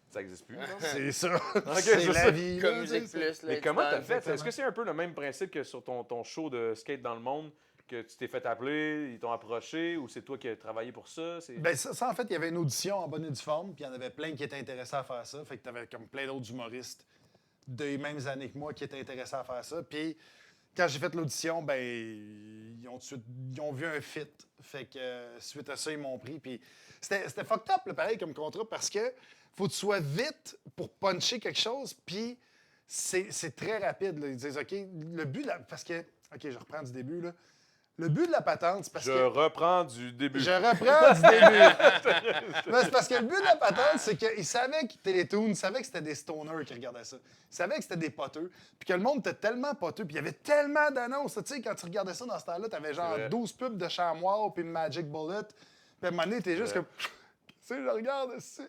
Speaker 2: Ça existe plus, non?
Speaker 3: c'est ça.
Speaker 2: c'est
Speaker 3: c'est la
Speaker 2: ça.
Speaker 3: vie.
Speaker 1: Comme
Speaker 3: là,
Speaker 1: Musique
Speaker 3: tu sais.
Speaker 1: Plus. Là,
Speaker 2: Mais comment t'as fait?
Speaker 3: exactement.
Speaker 2: Est-ce que c'est un peu le même principe que sur ton show de skate dans le monde, que tu t'es fait appeler, ils t'ont approché, ou c'est toi qui as travaillé pour ça?
Speaker 3: Ben ça, en fait, il y avait une audition en bonne et due forme, puis il y en avait plein qui étaient intéressés à faire ça. Fait que t'avais comme plein d'autres humoristes des mêmes années que moi qui étaient intéressés à faire ça. Puis quand j'ai fait l'audition, ben ils ont vu un fit. Fait que suite à ça, ils m'ont pris. Puis c'était fucked up, là, pareil, comme contrat, parce que faut que tu sois vite pour puncher quelque chose, puis c'est très rapide. Là. Ils disent, OK, le but, parce que, OK, je reprends du début, là. Le but de la patente, c'est parce
Speaker 2: Je
Speaker 3: que...
Speaker 2: reprends du début.
Speaker 3: Je reprends du début. Mais c'est parce que le but de la patente, c'est qu'ils savaient que Télétoon, ils savaient que c'était des stoners qui regardaient ça. Ils savaient que c'était des poteux. Puis que le monde était tellement poteux. Puis il y avait tellement d'annonces. Tu sais, quand tu regardais ça dans ce temps-là, t'avais genre
Speaker 2: vrai.
Speaker 3: 12 pubs de Chamois puis Magic Bullet. Puis à un moment donné, t'es juste
Speaker 2: Ouais.
Speaker 3: comme... Tu sais, je regarde ici.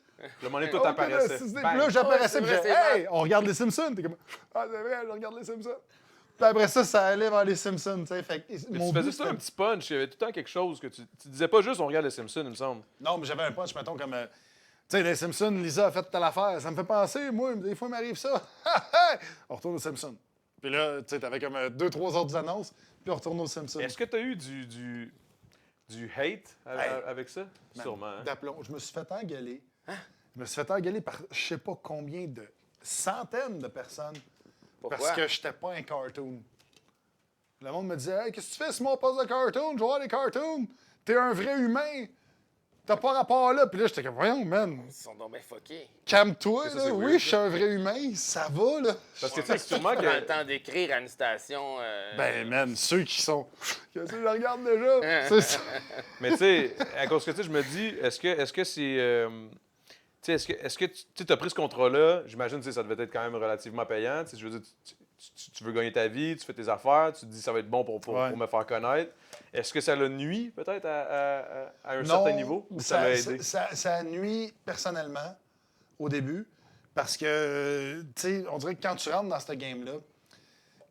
Speaker 2: Le moment donné, tout
Speaker 3: Oh,
Speaker 2: apparaissait.
Speaker 3: Puis
Speaker 2: Bang.
Speaker 3: là, j'apparaissais,
Speaker 1: Ouais,
Speaker 3: puis
Speaker 1: c'est
Speaker 3: je
Speaker 1: vrai,
Speaker 3: hey, on regarde les Simpsons. T'es comme, ah, c'est vrai, je regarde les Simpsons. Puis après ça allait vers les Simpsons, tu sais. Fait que
Speaker 2: Mais
Speaker 3: mon
Speaker 2: tu faisais
Speaker 3: but,
Speaker 2: ça un
Speaker 3: c'était-
Speaker 2: petit punch, il y avait tout le temps quelque chose que tu disais pas juste on regarde les Simpsons, il me semble.
Speaker 3: Non, mais j'avais un punch, mettons, comme... tu sais, les Simpsons, Lisa a fait telle affaire. Ça me fait penser, moi, des fois, il m'arrive ça. On retourne aux Simpsons. Puis là, tu sais, t'avais comme 2-3 autres annonces, puis on retourne aux Simpsons.
Speaker 2: Est-ce que tu as eu du hate avec ça? Sûrement. Hein?
Speaker 3: D'aplomb. Je me suis fait engueuler. Je me suis fait engueuler par je sais pas combien de centaines de personnes
Speaker 1: Pourquoi?
Speaker 3: parce que j'étais pas un cartoon. Le monde me disait, hey, qu'est-ce que tu fais, Simon, poste de cartoon? Je vais voir les cartoons. T'es un vrai humain. T'as pas rapport là. Puis là, j'étais comme, voyons, man,
Speaker 1: Ils sont donc bien fuckés.
Speaker 3: calme-toi.
Speaker 2: Ça,
Speaker 3: là.
Speaker 2: c'est
Speaker 3: Oui,
Speaker 2: weird,
Speaker 3: je suis un vrai humain. Ça va, là.
Speaker 2: Parce que tu sais, sûrement
Speaker 1: Prends le
Speaker 2: que.
Speaker 1: temps d'écrire à une station.
Speaker 3: Ben, man, ceux qui sont. Qu'est-ce que je regarde déjà? C'est ça.
Speaker 2: Mais tu sais, à cause que tu sais, je me dis, est-ce que c'est. Tu sais, est-ce que tu as pris ce contrat-là? J'imagine que ça devait être quand même relativement payant. Tu sais, je veux dire, tu veux gagner ta vie, tu fais tes affaires, tu te dis ça va être bon pour
Speaker 3: Ouais.
Speaker 2: me faire connaître. Est-ce que ça l'a nuit peut-être à un
Speaker 3: Non,
Speaker 2: certain niveau? Ou ça l'a aidé?
Speaker 3: ça nuit personnellement au début parce que, tu sais, on dirait que quand tu rentres dans ce game-là,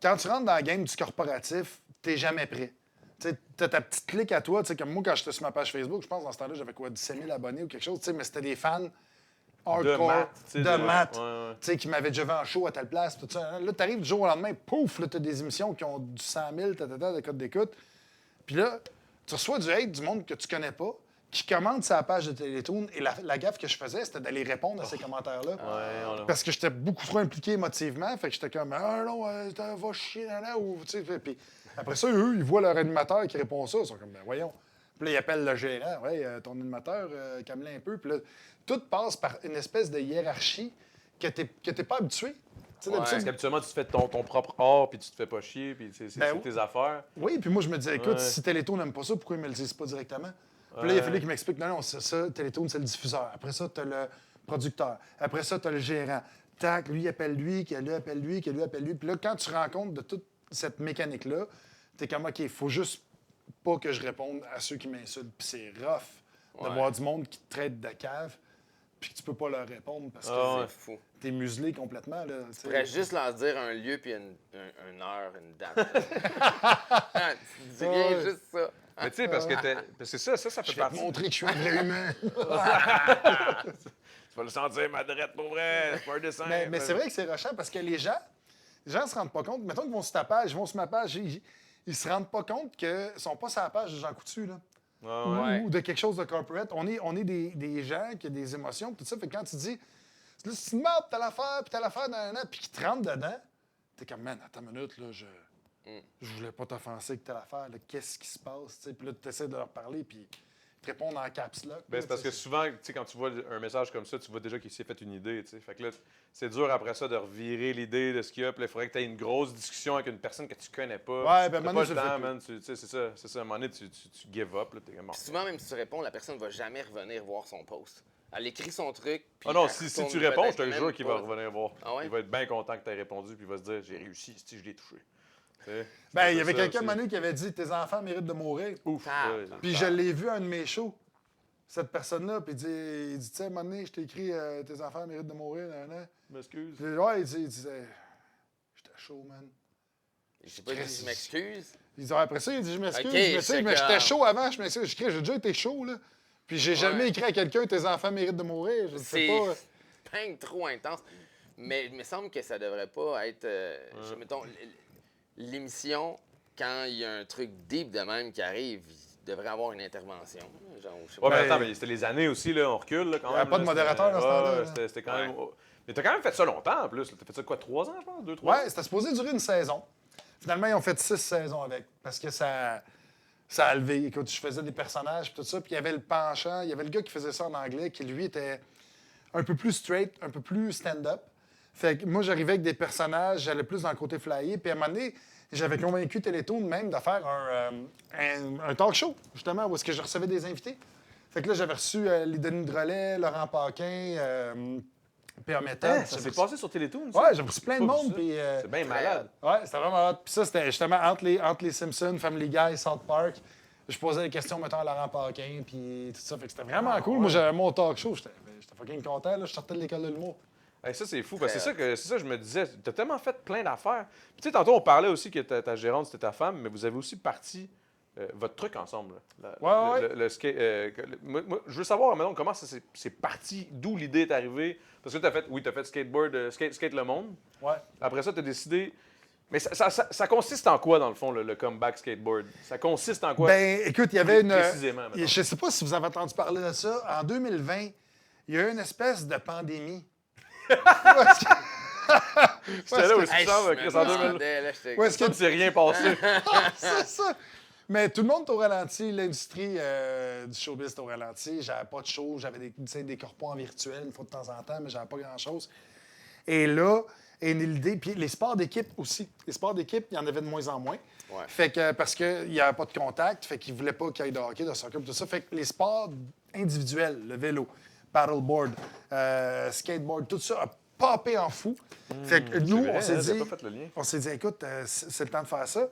Speaker 3: quand tu rentres dans la game du corporatif, t'es jamais prêt. Tu sais, t'as ta petite clique à toi. Tu sais, comme moi, quand j'étais sur ma page Facebook, je pense dans ce temps-là, j'avais quoi, 17 000 abonnés ou quelque chose, tu sais, mais c'était des fans hardcore
Speaker 2: Matt, tu sais,
Speaker 3: de
Speaker 2: ouais,
Speaker 3: Matt,
Speaker 2: ouais.
Speaker 3: tu sais, qui m'avaient déjà vu en show à telle place. Tout ça. Là, t'arrives du jour au lendemain, pouf, là, t'as des émissions qui ont du 100 000, de codes d'écoute. Puis là, tu reçois du hate du monde que tu connais pas, qui commente sa page de Télétoon. Et la gaffe que je faisais, c'était d'aller répondre à ces commentaires-là.
Speaker 2: Ouais,
Speaker 3: Parce que j'étais beaucoup trop impliqué émotivement. Fait que j'étais comme, ah non, va chier là, ou, tu sais. Puis après ça, eux, ils voient leur animateur qui répond ça. Ils sont comme, ben voyons. Puis là, ils appellent le gérant. Ouais, ton animateur, calme-le un peu. Puis là, tout passe par une espèce de hiérarchie que t'es pas habitué. Tu sais,
Speaker 1: Ouais.
Speaker 3: d'habitude,
Speaker 2: Parce qu'habituellement, tu te fais ton propre art, puis tu te fais pas chier, puis c'est
Speaker 3: Ben oui.
Speaker 2: tes affaires.
Speaker 3: oui, puis moi, je me disais, écoute,
Speaker 2: Ouais.
Speaker 3: si Télétoon n'aime pas ça, pourquoi ils me le disent pas directement? Puis là, il a fallu qu'ils m'expliquent, non, c'est ça, Télétoon, c'est le diffuseur. Après ça, t'as le producteur. Après ça, t'as le gérant. Tac, lui appelle lui, que lui appelle lui, que lui appelle lui. Puis là, quand tu rends compte de toute cette mécanique-là, t'es comme, OK, il faut juste pas que je réponde à ceux qui m'insultent. Puis c'est rough de
Speaker 1: Ouais.
Speaker 3: voir du monde qui te traite de cave, puis que tu peux pas leur répondre parce que
Speaker 2: Ah ouais.
Speaker 1: C'est fou.
Speaker 3: t'es muselé complètement. Là, tu sais.
Speaker 1: Tu pourrais juste leur dire un lieu puis une heure, une date. Tu dis rien,
Speaker 3: Ouais.
Speaker 1: juste ça.
Speaker 2: Mais tu sais, parce que ça
Speaker 3: Je
Speaker 2: fait
Speaker 3: vais te
Speaker 2: partie.
Speaker 3: montrer que je suis un vrai humain.
Speaker 2: Tu vas le sentir, ma drette, pour vrai. C'est pas un dessin.
Speaker 3: Mais c'est vrai que c'est rushant parce que les gens se rendent pas compte. Mettons qu'ils vont sur ta page, ils vont sur ma page, ils se rendent pas compte qu'ils sont pas sur la page de Jean Coutu, là.
Speaker 2: Ah ouais.
Speaker 1: Ouais.
Speaker 3: Ou de quelque chose de corporate. On est des gens qui ont des émotions, tout ça. Fait que quand tu dis, là, si tu te marres, t'as l'affaire, puis t'as l'affaire, puis qu'ils te rentrent dedans, t'es comme, man, attends une minute, là, je voulais pas t'offenser avec telle affaire, là, qu'est-ce qui se passe? T'sais, puis là, tu essaies de leur parler, puis ils te répondent en caps lock.
Speaker 2: Ben, c'est parce que souvent, tu sais, quand tu vois un message comme ça, tu vois déjà qu'il s'est fait une idée, tu sais. Fait que là, c'est dur après ça de revirer l'idée de ce qu'il y a. Puis là, il faudrait que tu aies une grosse discussion avec une personne que tu connais pas.
Speaker 3: Ouais, ben,
Speaker 2: t'as
Speaker 3: maintenant,
Speaker 2: pas
Speaker 3: je
Speaker 2: le
Speaker 3: le fais
Speaker 2: temps,
Speaker 3: plus.
Speaker 2: man. Tu sais, c'est ça. C'est ça. À un moment donné, tu give up, là. T'es comme,
Speaker 1: Puis souvent, même si tu réponds, la personne va jamais revenir voir son post. Elle écrit son truc. Puis
Speaker 2: ah non,
Speaker 1: elle
Speaker 2: si
Speaker 1: retourne
Speaker 2: tu réponds, je te
Speaker 1: peut-être
Speaker 2: jure
Speaker 1: même
Speaker 2: qu'il va
Speaker 1: pas.
Speaker 2: revenir voir.
Speaker 1: Ah ouais?
Speaker 2: Il va être bien content que tu aies répondu, puis il va se dire, j'ai réussi, si je l'ai touché. Tu sais,
Speaker 3: Ben,
Speaker 2: c'est
Speaker 3: il y avait
Speaker 2: ça
Speaker 3: quelqu'un,
Speaker 2: aussi.
Speaker 3: Manu, qui avait dit, tes enfants méritent de mourir.
Speaker 2: Ouf.
Speaker 1: Ah,
Speaker 2: ouais.
Speaker 3: Puis je l'ai vu à un de mes shows, cette personne-là, puis il dit, tu sais, à un moment donné, je t'ai écrit, tes enfants méritent de mourir, nan.
Speaker 2: Je m'excuse.
Speaker 3: Puis ouais, il disait, j'étais chaud, man.
Speaker 1: J'ai pas dit je m'excuse.
Speaker 3: Il dit, après ça, il dit, je m'excuse,
Speaker 1: Ok,
Speaker 3: mais tu sais,
Speaker 1: c'est
Speaker 3: mais
Speaker 1: que-
Speaker 3: j'étais chaud avant, je m'excuse. J'ai déjà été chaud, là. Puis j'ai jamais écrit à quelqu'un, tes enfants méritent de mourir. Je sais pas.
Speaker 1: C'est peine trop intense. Mais il me semble que ça devrait pas être. Mettons, l'émission, quand il y a un truc deep de même qui arrive, il devrait avoir une intervention. Genre, je sais
Speaker 2: Ouais,
Speaker 1: pas.
Speaker 2: mais
Speaker 3: Ben,
Speaker 2: attends, mais c'était les années aussi, là, on recule, là, quand
Speaker 3: Il y avait
Speaker 2: même.
Speaker 3: pas de
Speaker 2: là,
Speaker 3: modérateur
Speaker 2: c'était-
Speaker 3: dans ce temps-là,
Speaker 2: ouais,
Speaker 3: là.
Speaker 2: C'était quand même. Mais t'as quand même fait ça longtemps, en plus. T'as fait ça quoi, 3 ans, je pense? 2-3 ans?
Speaker 3: Ouais, c'était supposé durer une saison. Finalement, ils ont fait 6 saisons avec, parce que ça a levé. Écoute, je faisais des personnages et tout ça, puis il y avait le penchant, il y avait le gars qui faisait ça en anglais, qui lui était un peu plus straight, un peu plus stand-up. Fait que moi, j'arrivais avec des personnages, j'allais plus dans le côté flyé, puis à un moment donné, j'avais convaincu Télétoon même de faire un talk show, justement, où est-ce que je recevais des invités. Fait que là, j'avais reçu Denis Drolet, Laurent Paquin, P.A. Méthode.
Speaker 2: Hein, ça s'est passé sur Télétoon, ça?
Speaker 3: Ouais, j'ai reçu plein de
Speaker 2: Pas vu
Speaker 3: monde,
Speaker 2: ça.
Speaker 3: puis...
Speaker 2: C'est bien malade.
Speaker 3: Ouais, c'était vraiment hot. Puis ça, c'était justement entre les Simpsons, Family Guy, South Park. Je posais des questions, mettons, à Laurent Paquin, puis tout ça. Fait que c'était vraiment cool. Moi, j'avais mon talk show. J'étais fucking content, là. Je sortais de l'école de l'humour.
Speaker 2: Hey, ça, c'est fou, parce que c'est ça que je me disais. T'as tellement fait plein d'affaires. Puis, tu sais, tantôt, on parlait aussi que ta gérante, c'était ta femme, mais vous avez aussi parti votre truc ensemble. Là.
Speaker 3: Ouais.
Speaker 2: Moi, je veux savoir, maintenant, comment ça c'est parti, d'où l'idée est arrivée. Parce que t'as fait skateboard, skate le monde.
Speaker 3: Ouais.
Speaker 2: Après ça, t'as décidé. Mais ça consiste en quoi, dans le fond, le comeback skateboard? Ça consiste en quoi?
Speaker 3: Ben, écoute, il y avait une.
Speaker 2: Précisément, mettons.
Speaker 3: Je sais pas si vous avez entendu parler de ça. En 2020, il y a eu une espèce de pandémie.
Speaker 2: C'était là aussi,
Speaker 1: Hey,
Speaker 2: ça,
Speaker 1: je
Speaker 2: Chris,
Speaker 1: me
Speaker 2: en 2000.
Speaker 1: demandais, là, j'étais-
Speaker 3: Où est-ce que
Speaker 2: Comme s'il rien passé.
Speaker 3: c'est ça. Mais tout le monde est au ralenti. L'industrie du showbiz est au ralenti. J'avais pas de show. J'avais des corpos en virtuel une fois de temps en temps, mais j'avais pas grand-chose. Et là, est née l'idée. Puis les sports d'équipe aussi. Les sports d'équipe, il y en avait de moins en moins.
Speaker 1: Ouais.
Speaker 3: Fait que, parce qu'il n'y avait pas de contact, fait qu'ils ne voulaient pas qu'il y ait de hockey, de soccer, tout ça. Fait que les sports individuels, le vélo, paddleboard, skateboard, tout ça a popé en fou. Fait que nous,
Speaker 2: vrai,
Speaker 3: on s'est
Speaker 2: j'ai
Speaker 3: dit,
Speaker 2: pas fait le lien.
Speaker 3: écoute, c'est le temps de faire ça.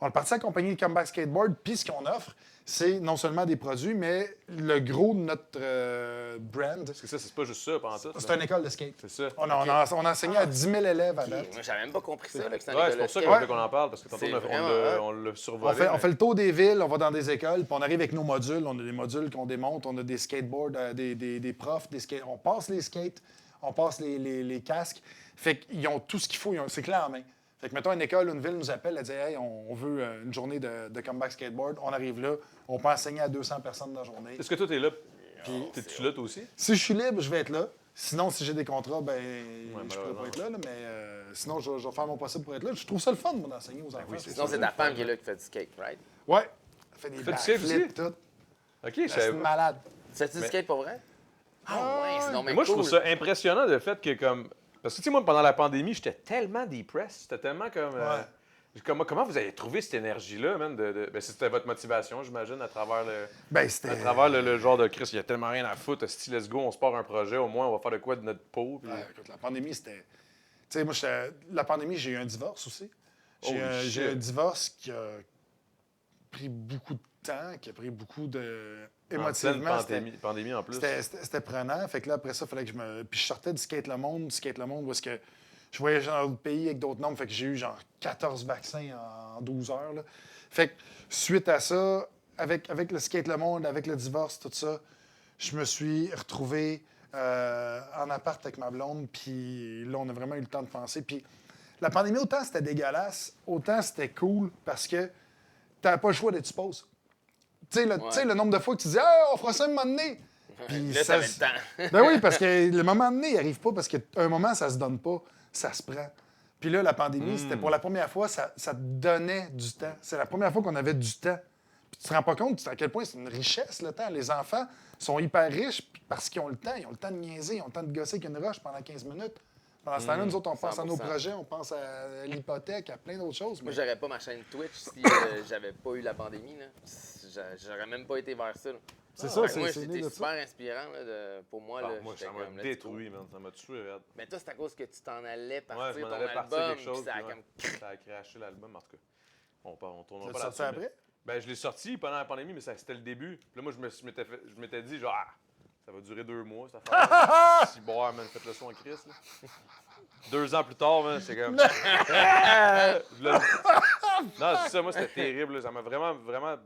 Speaker 3: On est parti accompagner le Comeback Skateboard, puis ce qu'on offre, c'est non seulement des produits, mais le gros de notre brand.
Speaker 2: Parce que ça, c'est pas juste ça, pendant tout.
Speaker 3: C'est une école de skate.
Speaker 2: C'est ça.
Speaker 3: On a enseigné à 10 000 élèves à date.
Speaker 1: Moi, j'avais même pas compris ça, là, que c'était un
Speaker 2: Ouais, c'est
Speaker 1: école
Speaker 2: pour ça
Speaker 1: de
Speaker 2: qu'on
Speaker 1: skate.
Speaker 2: veut qu'on en parle, parce que tantôt,
Speaker 1: C'est
Speaker 2: on
Speaker 1: vraiment
Speaker 2: on l'a survolé.
Speaker 3: On fait le tour des villes, on va dans des écoles, puis on arrive avec nos modules. On a des modules qu'on démonte, on a des skateboards, des profs, on passe les skates, on passe les casques. Fait qu'ils ont tout ce qu'il faut, c'est clair en main. Fait que, mettons, une école, une ville nous appelle, elle dit « Hey, on veut une journée de comeback skateboard. » On arrive là, on peut enseigner à 200 personnes dans la journée.
Speaker 2: Est-ce que toi, t'es là? T'es-tu là, toi aussi?
Speaker 3: Si je suis libre, je vais être là. Sinon, si j'ai des contrats, ben, je pourrais
Speaker 2: malheureusement.
Speaker 3: pas être là. Mais sinon, je vais faire mon possible pour être là. Je trouve ça le fun, moi, d'enseigner aux enfants.
Speaker 1: Sinon, c'est ta femme qui est là qui fait du skate, right?
Speaker 3: Ouais. Elle fait des
Speaker 2: Fait du skate
Speaker 3: backflips,
Speaker 2: aussi?
Speaker 3: tout.
Speaker 2: OK, je
Speaker 3: C'est
Speaker 2: savais
Speaker 3: une
Speaker 2: pas.
Speaker 3: malade.
Speaker 1: Fais-tu du skate pour vrai? Ah ouais, c'est non
Speaker 2: Mais
Speaker 1: mais
Speaker 2: moi, je
Speaker 1: cool.
Speaker 2: trouve ça impressionnant, le fait que, comme... Parce que, tu sais, moi, pendant la pandémie, j'étais tellement depressed. C'était tellement comme... Comment vous avez trouvé cette énergie-là, man? Ben, c'était votre motivation, j'imagine, à travers le...
Speaker 3: Ben, c'était.
Speaker 2: À travers le genre de Chris, il y a tellement rien à foutre. Si, let's go, on se part un projet, au moins, on va faire de quoi de notre peau. Puis...
Speaker 3: Ouais, écoute, la pandémie, c'était. Tu sais, moi, la pandémie, j'ai eu un divorce aussi. J'ai
Speaker 2: Holy
Speaker 3: j'ai eu
Speaker 2: shit.
Speaker 3: un divorce qui a pris beaucoup de temps, qui a pris beaucoup de. Émotivement,
Speaker 2: En pleine pandémie en plus.
Speaker 3: c'était prenant. Fait que là, après ça, il fallait que je me. Puis je sortais du Skate Le Monde, où est-ce que je voyageais dans d'autres pays avec d'autres nombres. Fait que j'ai eu genre 14 vaccins en 12 heures. Là. Fait que suite à ça, avec le Skate Le Monde, avec le divorce, tout ça, je me suis retrouvé en appart avec ma blonde. Puis là, on a vraiment eu le temps de penser. Puis la pandémie, autant c'était dégueulasse, autant c'était cool parce que t'avais pas le choix d'être suppose. Tu sais, le nombre de fois que tu dis « Ah, on fera ça un moment donné! » Puis
Speaker 1: Là,
Speaker 3: ça
Speaker 1: t'avais le temps.
Speaker 3: Ben oui, parce que le moment donné, il arrive pas parce qu'à un moment, ça se donne pas, ça se prend. Puis là, la pandémie, c'était pour la première fois, ça te donnait du temps. C'est la première fois qu'on avait du temps. Puis tu te rends pas compte à quel point c'est une richesse, le temps. Les enfants sont hyper riches parce qu'ils ont le temps. Ils ont le temps de niaiser, ils ont le temps de gosser avec une roche pendant 15 minutes. Pendant ce temps-là, nous autres, on pense à nos
Speaker 1: 100%.
Speaker 3: projets, on pense à l'hypothèque, à plein d'autres choses.
Speaker 1: Moi,
Speaker 3: mais-
Speaker 1: j'aurais pas ma chaîne Twitch si j'avais pas eu la pandémie. Là. J'aurais même pas été vers ça. Là.
Speaker 3: C'est ça,
Speaker 1: Fait que
Speaker 3: c'est
Speaker 1: moi,
Speaker 3: né
Speaker 1: c'était
Speaker 3: de
Speaker 1: super
Speaker 3: ça.
Speaker 1: inspirant là, pour moi.
Speaker 2: Ah,
Speaker 1: Là,
Speaker 2: moi,
Speaker 1: j'étais
Speaker 2: ça
Speaker 1: comme,
Speaker 2: m'a
Speaker 1: let's go.
Speaker 2: détruit, man. Ça m'a tué, regarde.
Speaker 1: Mais toi, c'est à cause que tu t'en allais
Speaker 2: Ouais,
Speaker 1: partir
Speaker 2: je m'en
Speaker 1: ton
Speaker 2: allais partir
Speaker 1: album.
Speaker 2: quelque chose.
Speaker 1: puis ça a
Speaker 2: puis
Speaker 1: comme...
Speaker 2: ça a crashé l'album, en tout cas. On tournera
Speaker 3: Tu
Speaker 2: pas
Speaker 3: l'as
Speaker 2: là-dessus.
Speaker 3: sorti
Speaker 2: mais-
Speaker 3: après?
Speaker 2: Ben, je l'ai sorti pendant la pandémie, mais c'était le début. Puis là, moi, je m'étais dit, genre, ça va durer 2 mois, cette affaire. Si boire, man, faites le son en Christ, là. 2 ans plus tard, man, c'est comme. Non, c'est ça, moi, c'était terrible, là. Ça m'a vraiment.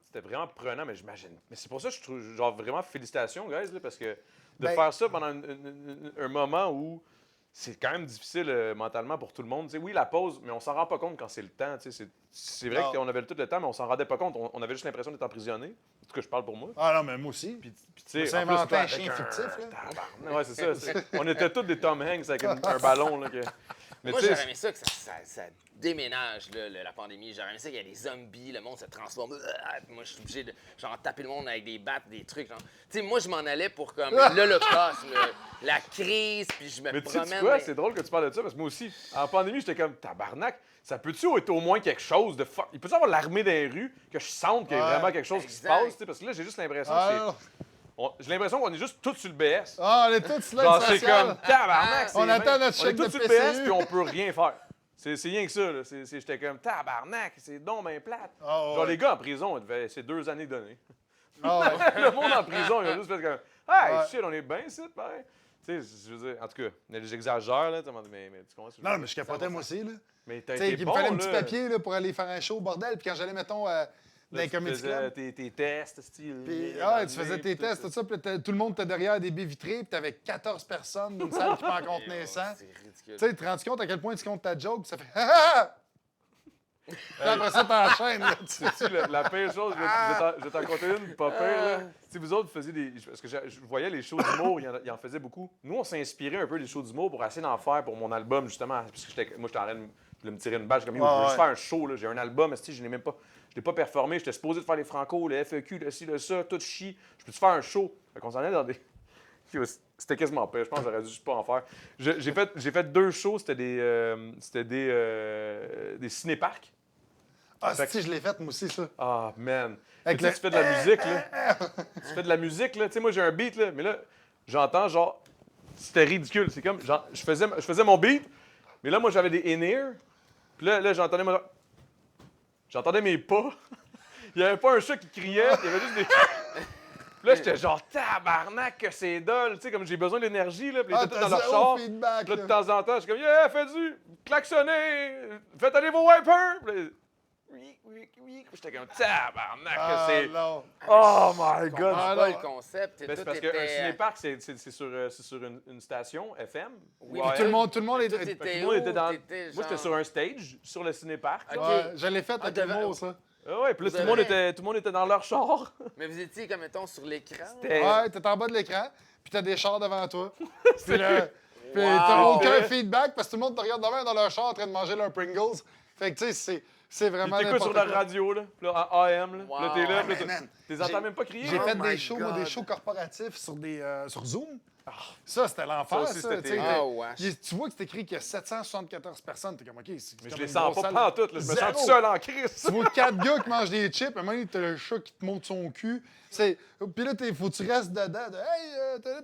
Speaker 2: C'était vraiment prenant, mais j'imagine. Mais c'est pour ça que je trouve, genre, vraiment félicitations, guys, là, parce que de
Speaker 3: Ben-
Speaker 2: faire ça pendant un moment où c'est quand même difficile mentalement pour tout le monde. Tu sais, oui, la pause, mais on s'en rend pas compte quand c'est le temps. Tu sais, c'est vrai
Speaker 3: Non.
Speaker 2: qu'on avait tout le temps, mais on s'en rendait pas compte. On avait juste l'impression d'être emprisonné. En tout cas, je parle pour moi.
Speaker 3: Ah non, mais moi aussi.
Speaker 2: Puis tu sais,
Speaker 3: s'est
Speaker 2: en plus,
Speaker 3: inventé un
Speaker 2: avec
Speaker 3: chien fictif, là.
Speaker 2: tabarnak. Ouais, c'est ça. On était tous des Tom Hanks avec un ballon. Là, mais
Speaker 1: Moi,
Speaker 2: tu sais,
Speaker 1: j'aurais aimé ça que ça déménage, là, la pandémie. J'aurais aimé ça qu'il y ait des zombies, le monde se transforme. Puis moi, je suis obligé de genre, taper le monde avec des battes, des trucs. Genre. Tu sais, moi, je m'en allais pour comme l'Holocauste, la crise, puis je me
Speaker 2: mais tu sais
Speaker 1: promène.
Speaker 2: quoi,
Speaker 1: mais-
Speaker 2: c'est drôle que tu parles de ça parce que moi aussi, en pandémie, j'étais comme tabarnak. Ça peut-tu être au moins quelque chose de fuck? Il peut-tu avoir l'armée dans les rues, que je sente qu'il y a
Speaker 3: Ouais,
Speaker 2: vraiment quelque chose qui se
Speaker 1: exact.
Speaker 2: passe? Tu sais, parce que là, j'ai juste l'impression
Speaker 3: Ah,
Speaker 2: que
Speaker 3: non.
Speaker 2: j'ai l'impression qu'on est juste tous sur le BS.
Speaker 3: Ah, on est tous sur
Speaker 2: Genre,
Speaker 3: l'aide
Speaker 2: c'est
Speaker 3: sociale.
Speaker 2: comme tabarnak.
Speaker 3: On
Speaker 2: c'est
Speaker 3: attend
Speaker 2: bien.
Speaker 3: notre
Speaker 2: On est
Speaker 3: chèque
Speaker 2: tous
Speaker 3: de
Speaker 2: sur le BS
Speaker 3: PCU.
Speaker 2: puis on peut rien faire. C'est rien que ça. Là. J'étais comme tabarnak, c'est donc ben plate.
Speaker 3: Ah, ouais.
Speaker 2: Genre, les gars en prison, c'est 2 années données.
Speaker 3: Ah, ouais.
Speaker 2: Le monde en prison, il a juste fait comme hey,
Speaker 3: Ouais.
Speaker 2: shit, on est bien ici, pareil. Tu sais, je veux dire, en tout cas, j'exagère, là, mais tu comprends ce que je veux
Speaker 3: Non,
Speaker 2: dire?
Speaker 3: mais je capotais moi aussi, là.
Speaker 2: Mais t'as
Speaker 3: Tu sais,
Speaker 2: été
Speaker 3: qu'il
Speaker 2: bon,
Speaker 3: me fallait un petit
Speaker 2: là.
Speaker 3: papier là, pour aller faire un show au bordel. Puis quand j'allais, mettons, dans
Speaker 2: Là,
Speaker 3: les
Speaker 2: tu
Speaker 3: comedy
Speaker 2: faisais
Speaker 3: clubs,
Speaker 2: tes tests, style.
Speaker 3: puis tu faisais tes tests, tout ça, puis là, tout le monde était derrière des baies vitrées, puis t'avais 14 personnes d'une salle qui peut en contenir 100.
Speaker 1: C'est ridicule.
Speaker 3: Tu sais, tu te rends compte à quel point tu comptes ta joke, puis ça fait « Ha ha! » Puis après ça, t'enchaînes, là.
Speaker 2: C'est-tu la pire chose? Je vais t'en compter une, pas pire, là. Si vous autres faisiez des. Parce que je voyais les shows d'humour, il en faisait beaucoup. Nous, on s'inspirait un peu des shows d'humour pour essayer d'en faire pour mon album, justement. Parce que moi, j'étais en train de me tirer une balle. Je suis comme, yo, je veux juste faire un show, là. J'ai un album, je l'ai même pas. Je l'ai pas performé. J'étais supposé de faire les Franco, le FEQ, le ci, le ça, tout chie. Je peux-tu faire un show? Fait qu'on s'en allait dans des. C'était quasiment pire. Je pense que j'aurais dû juste pas en faire. J'ai fait 2 shows, c'était des ciné-parcs.
Speaker 3: Ah,
Speaker 2: Fait que-
Speaker 3: si, je l'ai fait, moi aussi, ça.
Speaker 2: Ah, man.
Speaker 3: Avec
Speaker 2: Tu sais,
Speaker 3: le-
Speaker 2: tu fais de la musique, là. Tu fais de la musique, là. Tu sais, moi, j'ai un beat, là. Mais là, j'entends, genre, c'était ridicule. C'est comme, genre, je faisais mon beat, mais là, moi, j'avais des in-ear. Puis là, j'entendais mes pas. Il n'y avait pas un chat qui criait, il y avait juste des. Puis là, j'étais genre, tabarnak, que c'est dole. Tu sais, comme j'ai besoin d'énergie, là. Puis ils
Speaker 3: Ah,
Speaker 2: étaient tous
Speaker 3: t'as
Speaker 2: dans leur
Speaker 3: zéro
Speaker 2: char.
Speaker 3: feedback,
Speaker 2: Puis là,
Speaker 3: là.
Speaker 2: de temps en temps, je suis comme, yeah, faites du, klaxonnez, faites aller vos wipers. Puis là, oui. J'étais comme, tabarnak, que
Speaker 3: Ah,
Speaker 2: c'est.
Speaker 3: non.
Speaker 2: Oh my
Speaker 1: Je
Speaker 2: god!
Speaker 1: comprends
Speaker 3: Ah,
Speaker 1: pas
Speaker 3: non.
Speaker 1: le concept.
Speaker 2: Ben, c'est parce qu'un cinéparc, c'est sur une station FM.
Speaker 1: Oui,
Speaker 2: ou
Speaker 1: mais
Speaker 3: Tout le monde, tout le monde
Speaker 1: Tout
Speaker 3: est...
Speaker 2: Fait
Speaker 1: était
Speaker 2: que moi,
Speaker 1: où?
Speaker 2: était dans-
Speaker 1: T'étais
Speaker 2: Moi, j'étais
Speaker 1: genre-
Speaker 2: sur un stage, sur le cinéparc.
Speaker 1: Ok.
Speaker 3: Ouais, je l'ai fait avec
Speaker 1: devant-
Speaker 3: l'humour, ça.
Speaker 2: Ah ouais, puis là,
Speaker 1: Vous
Speaker 2: tout le
Speaker 1: avez-
Speaker 2: monde était dans leur char.
Speaker 1: Mais vous étiez, comme mettons, sur l'écran.
Speaker 2: C'était-
Speaker 3: Ouais, t'es en bas de l'écran, puis t'as des chars devant toi. Puis là, puis
Speaker 1: Wow.
Speaker 3: t'as aucun feedback parce que tout le monde te regarde devant dans leur char en train de manger leur Pringles. Fait que, tu sais, c'est
Speaker 2: Puis
Speaker 3: vraiment
Speaker 2: t'écoutes sur
Speaker 3: n'importe
Speaker 2: la
Speaker 3: quoi.
Speaker 2: radio, là. Puis là, en AM, là.
Speaker 1: Wow.
Speaker 2: Puis là, t'es là.
Speaker 3: Ouais,
Speaker 2: Puis là,
Speaker 3: man,
Speaker 2: t'es entends
Speaker 3: j'ai-
Speaker 2: même pas crier.
Speaker 3: J'ai
Speaker 2: hein?
Speaker 3: fait
Speaker 1: my
Speaker 3: des shows, moi, des
Speaker 1: God.
Speaker 3: shows corporatifs sur Zoom. Ça, c'était l'enfer,
Speaker 2: Ça aussi,
Speaker 3: ça.
Speaker 2: c'était
Speaker 3: tu sais.
Speaker 2: terrible.
Speaker 1: Oh, wesh.
Speaker 3: Tu vois que c'est écrit qu'il y a 774 personnes. T'es comme, OK, c'est
Speaker 2: Mais
Speaker 3: comme
Speaker 2: je les
Speaker 3: une
Speaker 2: sens
Speaker 3: grosse
Speaker 2: pas
Speaker 3: salle.
Speaker 2: pantoute, là. Je me sens
Speaker 3: Zéro.
Speaker 2: tout seul en crise.
Speaker 3: Tu vois 4 gars qui mangent des chips, à un moment donné, t'as le chat qui te monte son cul. Puis là, faut que tu restes dedans.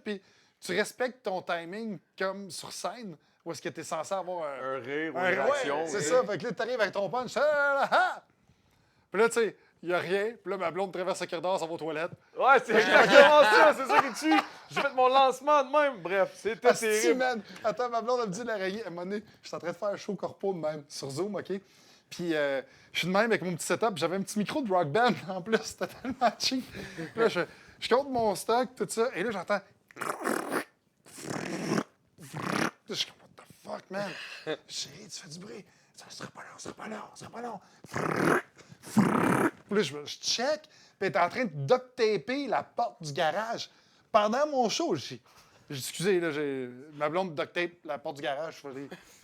Speaker 3: Puis tu respectes ton timing comme sur scène, où est-ce que t'es censé avoir
Speaker 2: Un rire ou
Speaker 3: un-
Speaker 2: une
Speaker 3: ouais,
Speaker 2: réaction.
Speaker 3: c'est
Speaker 2: oui.
Speaker 3: ça. Fait que là, t'arrives avec ton punch. Puis là, tu sais, il n'y a rien. Puis là, ma blonde traverse le corridor, ça va aux toilettes.
Speaker 2: Ouais, c'est exactement ça. C'est ça qui tue. J'ai fait mon lancement de même. Bref, c'était
Speaker 3: Asti,
Speaker 2: terrible.
Speaker 3: man. Attends, ma blonde, elle me dit l'araignée. À un moment donné, je suis en train de faire un show corpo de même, sur Zoom, OK? Puis je suis de même avec mon petit setup. J'avais un petit micro de rock band en plus. C'était tellement cheap. Puis là, je compte mon stock, tout ça. Et là, j'entends. Je suis comme, what the fuck, man? Chérie, tu fais du bruit. Ça sera pas long, ça sera pas long, ça sera pas long. Puis là, je check. Puis elle est en train de duct taper la porte du garage. Pendant mon show, je dis, Excusez, là, j'ai ma blonde duct tape la porte du garage. Je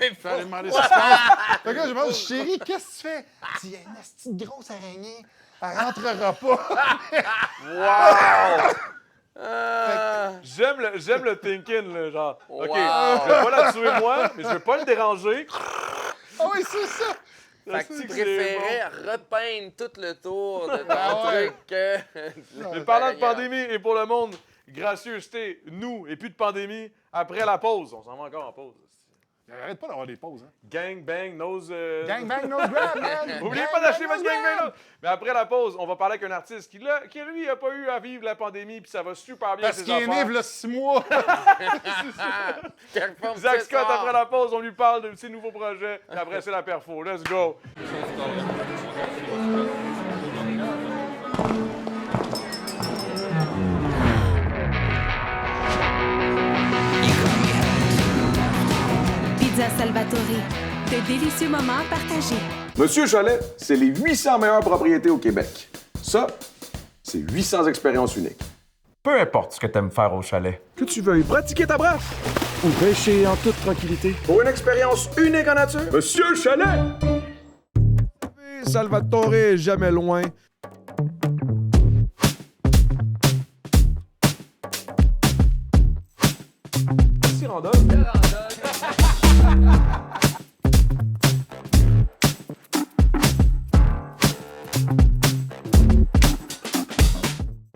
Speaker 1: Mais
Speaker 3: vais aller demander ce qui se passe. Fait que là, je demande, chérie, qu'est-ce que tu fais? Il y a une petite grosse araignée. Elle rentrera pas.
Speaker 2: J'aime le thinking, là, genre, OK,
Speaker 1: Wow.
Speaker 2: je vais pas la tuer moi, mais je vais pas le déranger.
Speaker 3: Ah oui, c'est ça.
Speaker 1: Fait que tu
Speaker 2: C'est
Speaker 1: préférais repeindre tout le tour de ton
Speaker 3: Ah ouais.
Speaker 1: truc que...
Speaker 2: Mais parlant de pandémie et pour le monde, gracieuseté, nous, et plus de pandémie, après la pause, on s'en va encore en pause.
Speaker 3: Arrête pas d'avoir des pauses, hein.
Speaker 2: Gang, bang, nose...
Speaker 3: Gang bang, no grab, man.
Speaker 2: N'oubliez
Speaker 3: Gang,
Speaker 2: pas d'acheter
Speaker 3: bang,
Speaker 2: votre
Speaker 3: no
Speaker 2: gang,
Speaker 3: grab.
Speaker 2: bang, nose. Mais après la pause, on va parler avec un artiste qui lui, a pas eu à vivre la pandémie, puis ça va super bien
Speaker 3: Parce
Speaker 2: ses
Speaker 3: qu'il est né,
Speaker 2: affaires.
Speaker 3: v'là 6 mois.
Speaker 2: Zach Scott, après la pause, on lui parle de ses nouveaux projets, et après c'est la perfo. Let's go!
Speaker 6: Pizza Salvatore. De délicieux moments partagés.
Speaker 4: Monsieur Chalet, c'est les 800 meilleures propriétés au Québec. Ça, c'est 800 expériences uniques.
Speaker 5: Peu importe ce que t'aimes faire au chalet.
Speaker 7: Que tu veuilles pratiquer ta brasse ou pêcher en toute tranquillité.
Speaker 4: Pour une expérience unique en nature, Monsieur Chalet!
Speaker 7: Salvatore est jamais loin.
Speaker 2: Merci, Randolph.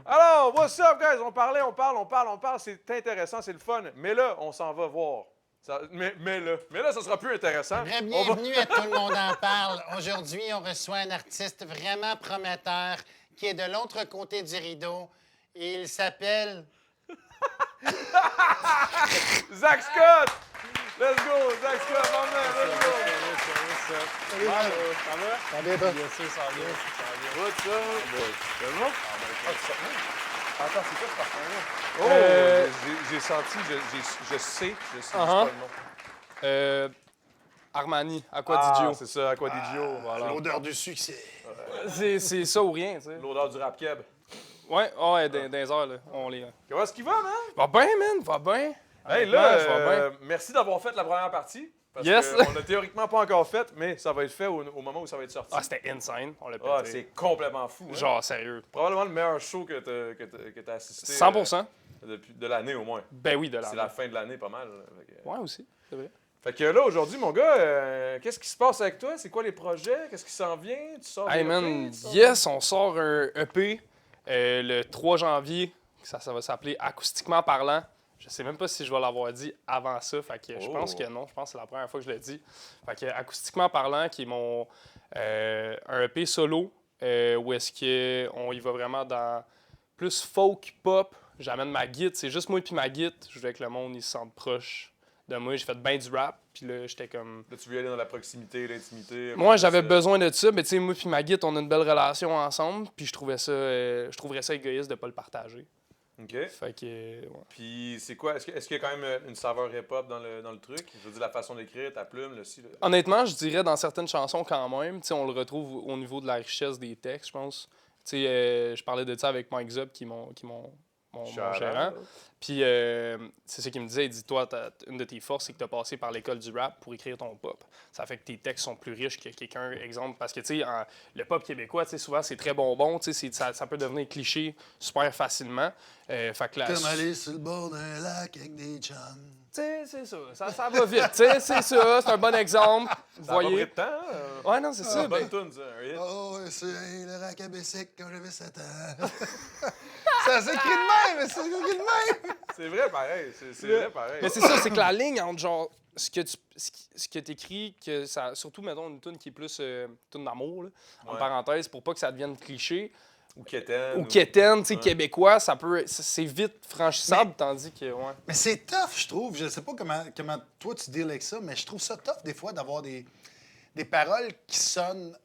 Speaker 2: Alors, what's up, guys? On parle. C'est intéressant, c'est le fun. Mais là, on s'en va voir. Mais là, ça sera plus intéressant.
Speaker 8: Bienvenue à Tout le monde en parle. Aujourd'hui, on reçoit un artiste vraiment prometteur qui est de l'autre côté du rideau. Et il s'appelle...
Speaker 2: Zach Scott! Let's go, Zach Scott, mon man, let's go!
Speaker 8: Salut, ça va? Ça va bien, toi? Bien sûr, ça va bien.
Speaker 2: What's up? C'est bon? Attends, c'est quoi ce parfum-là? J'ai senti, je sais c'est pas le nom.
Speaker 9: Armani, Aqua di Gio.
Speaker 2: C'est ça, Aqua di Gio, voilà.
Speaker 3: L'odeur du succès.
Speaker 9: C'est ça ou rien, tu sais.
Speaker 2: L'odeur du rap keb.
Speaker 9: Ouais, dans les heures, là, on les...
Speaker 2: Comment est-ce qu'il va, man?
Speaker 9: Va bien, man, va bien.
Speaker 2: Hey,
Speaker 9: Honnêtement,
Speaker 2: là,
Speaker 9: je vais bien.
Speaker 2: merci d'avoir fait la première partie. Parce
Speaker 9: Yes.
Speaker 2: qu'on l'a théoriquement pas encore faite, mais ça va être fait au moment où ça va être sorti.
Speaker 9: Ah, c'était insane, on l'a
Speaker 2: Ah,
Speaker 9: pété.
Speaker 2: c'est complètement fou. Hein?
Speaker 9: Genre, sérieux.
Speaker 2: Probablement le meilleur show que t'as assisté.
Speaker 9: 100%.
Speaker 2: De l'année au moins.
Speaker 9: Ben oui, de
Speaker 2: C'est la fin de l'année, pas mal.
Speaker 9: Ouais, aussi, c'est vrai.
Speaker 2: Fait que là, aujourd'hui, mon gars, qu'est-ce qui se passe avec toi? C'est quoi les projets? Qu'est-ce qui s'en vient? Tu sors
Speaker 9: Hey
Speaker 2: des
Speaker 9: man,
Speaker 2: EP? Tu sors-
Speaker 9: yes, on sort un EP le 3 janvier. Ça va s'appeler Acoustiquement parlant. Je sais même pas si je vais l'avoir dit avant ça. Fait que je pense que non. Je pense que c'est la première fois que je le dis. Fait que Acoustiquement parlant, qui est mon un EP solo, où est-ce qu'on y va vraiment dans plus folk pop. J'amène ma guitare. C'est juste moi et ma guitare. Je voulais que le monde il se sente proche de moi. J'ai fait bien du rap. Puis là, j'étais comme...
Speaker 2: Là, tu veux aller dans la proximité, l'intimité.
Speaker 9: Moi, j'avais besoin de ça, mais tu sais, moi puis ma guitare, on a une belle relation ensemble, puis je trouverais ça égoïste de pas le partager.
Speaker 2: OK.
Speaker 9: Fait que, ouais.
Speaker 2: Puis c'est quoi? Est-ce qu'il y a quand même une saveur hip-hop dans le truc? Je veux dire, la façon d'écrire, ta plume, le ci, le...
Speaker 9: Honnêtement, je dirais dans certaines chansons quand même, tu sais, on le retrouve au niveau de la richesse des textes, je pense. Tu sais, je parlais de ça avec Mike Zub, qui est mon gérant. Puis c'est ça qu'il me disait, il dit, toi, une de tes forces, c'est que tu as passé par l'école du rap pour écrire ton pop. Ça fait que tes textes sont plus riches que quelqu'un, exemple, parce que, tu sais, le pop québécois, tu sais, souvent, c'est très bonbon, tu sais, ça peut devenir cliché super facilement. Fait que là,
Speaker 3: Comme aller sur le bord d'un lac avec des chums.
Speaker 9: tu sais, c'est ça, ça va vite, tu sais, c'est ça, c'est un bon exemple, vous
Speaker 2: Ça a pas pris
Speaker 9: voyez.
Speaker 2: de temps, hein?
Speaker 9: Ouais, non, c'est
Speaker 2: C'est
Speaker 9: ça.
Speaker 2: une bonne tune, ça, un hit.
Speaker 3: Oh, c'est le rack à Bessic quand j'avais 7 ans. Ça s'écrit de même, ça s'écrit de même.
Speaker 2: C'est vrai, pareil. C'est vrai, pareil.
Speaker 9: Mais c'est ça, c'est que la ligne entre genre ce que t'écris, que ça, surtout mettons une tune qui est plus tune d'amour, là, en
Speaker 2: Ouais.
Speaker 9: parenthèse, pour pas que ça devienne cliché,
Speaker 2: Ou Keten.
Speaker 9: ou quétaine, tu sais,
Speaker 2: Ouais.
Speaker 9: québécois, c'est vite franchissable, tandis que, ouais.
Speaker 3: Mais c'est tough, je trouve. Je sais pas comment toi tu deals avec ça, mais je trouve ça tough des fois d'avoir des paroles qui sonnent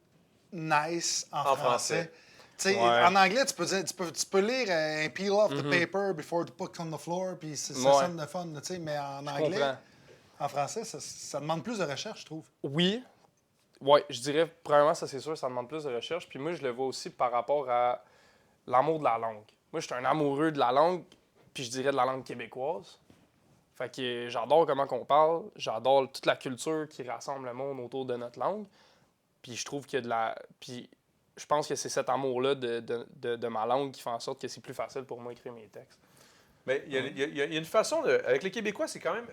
Speaker 3: nice en français. Tu sais,
Speaker 9: Ouais.
Speaker 3: en anglais, tu peux lire un peel off the paper before you put it on the floor, puis ça sonne de fun, tu sais, mais en anglais,
Speaker 9: comprends.
Speaker 3: en français, ça demande plus de recherche, je trouve.
Speaker 9: Oui, ouais, je dirais, premièrement, ça c'est sûr, ça demande plus de recherche, puis moi, je le vois aussi par rapport à l'amour de la langue. Moi, je suis un amoureux de la langue, puis je dirais de la langue québécoise. Fait que j'adore comment qu'on parle, j'adore toute la culture qui rassemble le monde autour de notre langue. Puis je trouve que Puis je pense que c'est cet amour-là de ma langue qui fait en sorte que c'est plus facile pour moi d'écrire mes textes.
Speaker 2: Mais il y a une façon avec les Québécois, c'est quand même.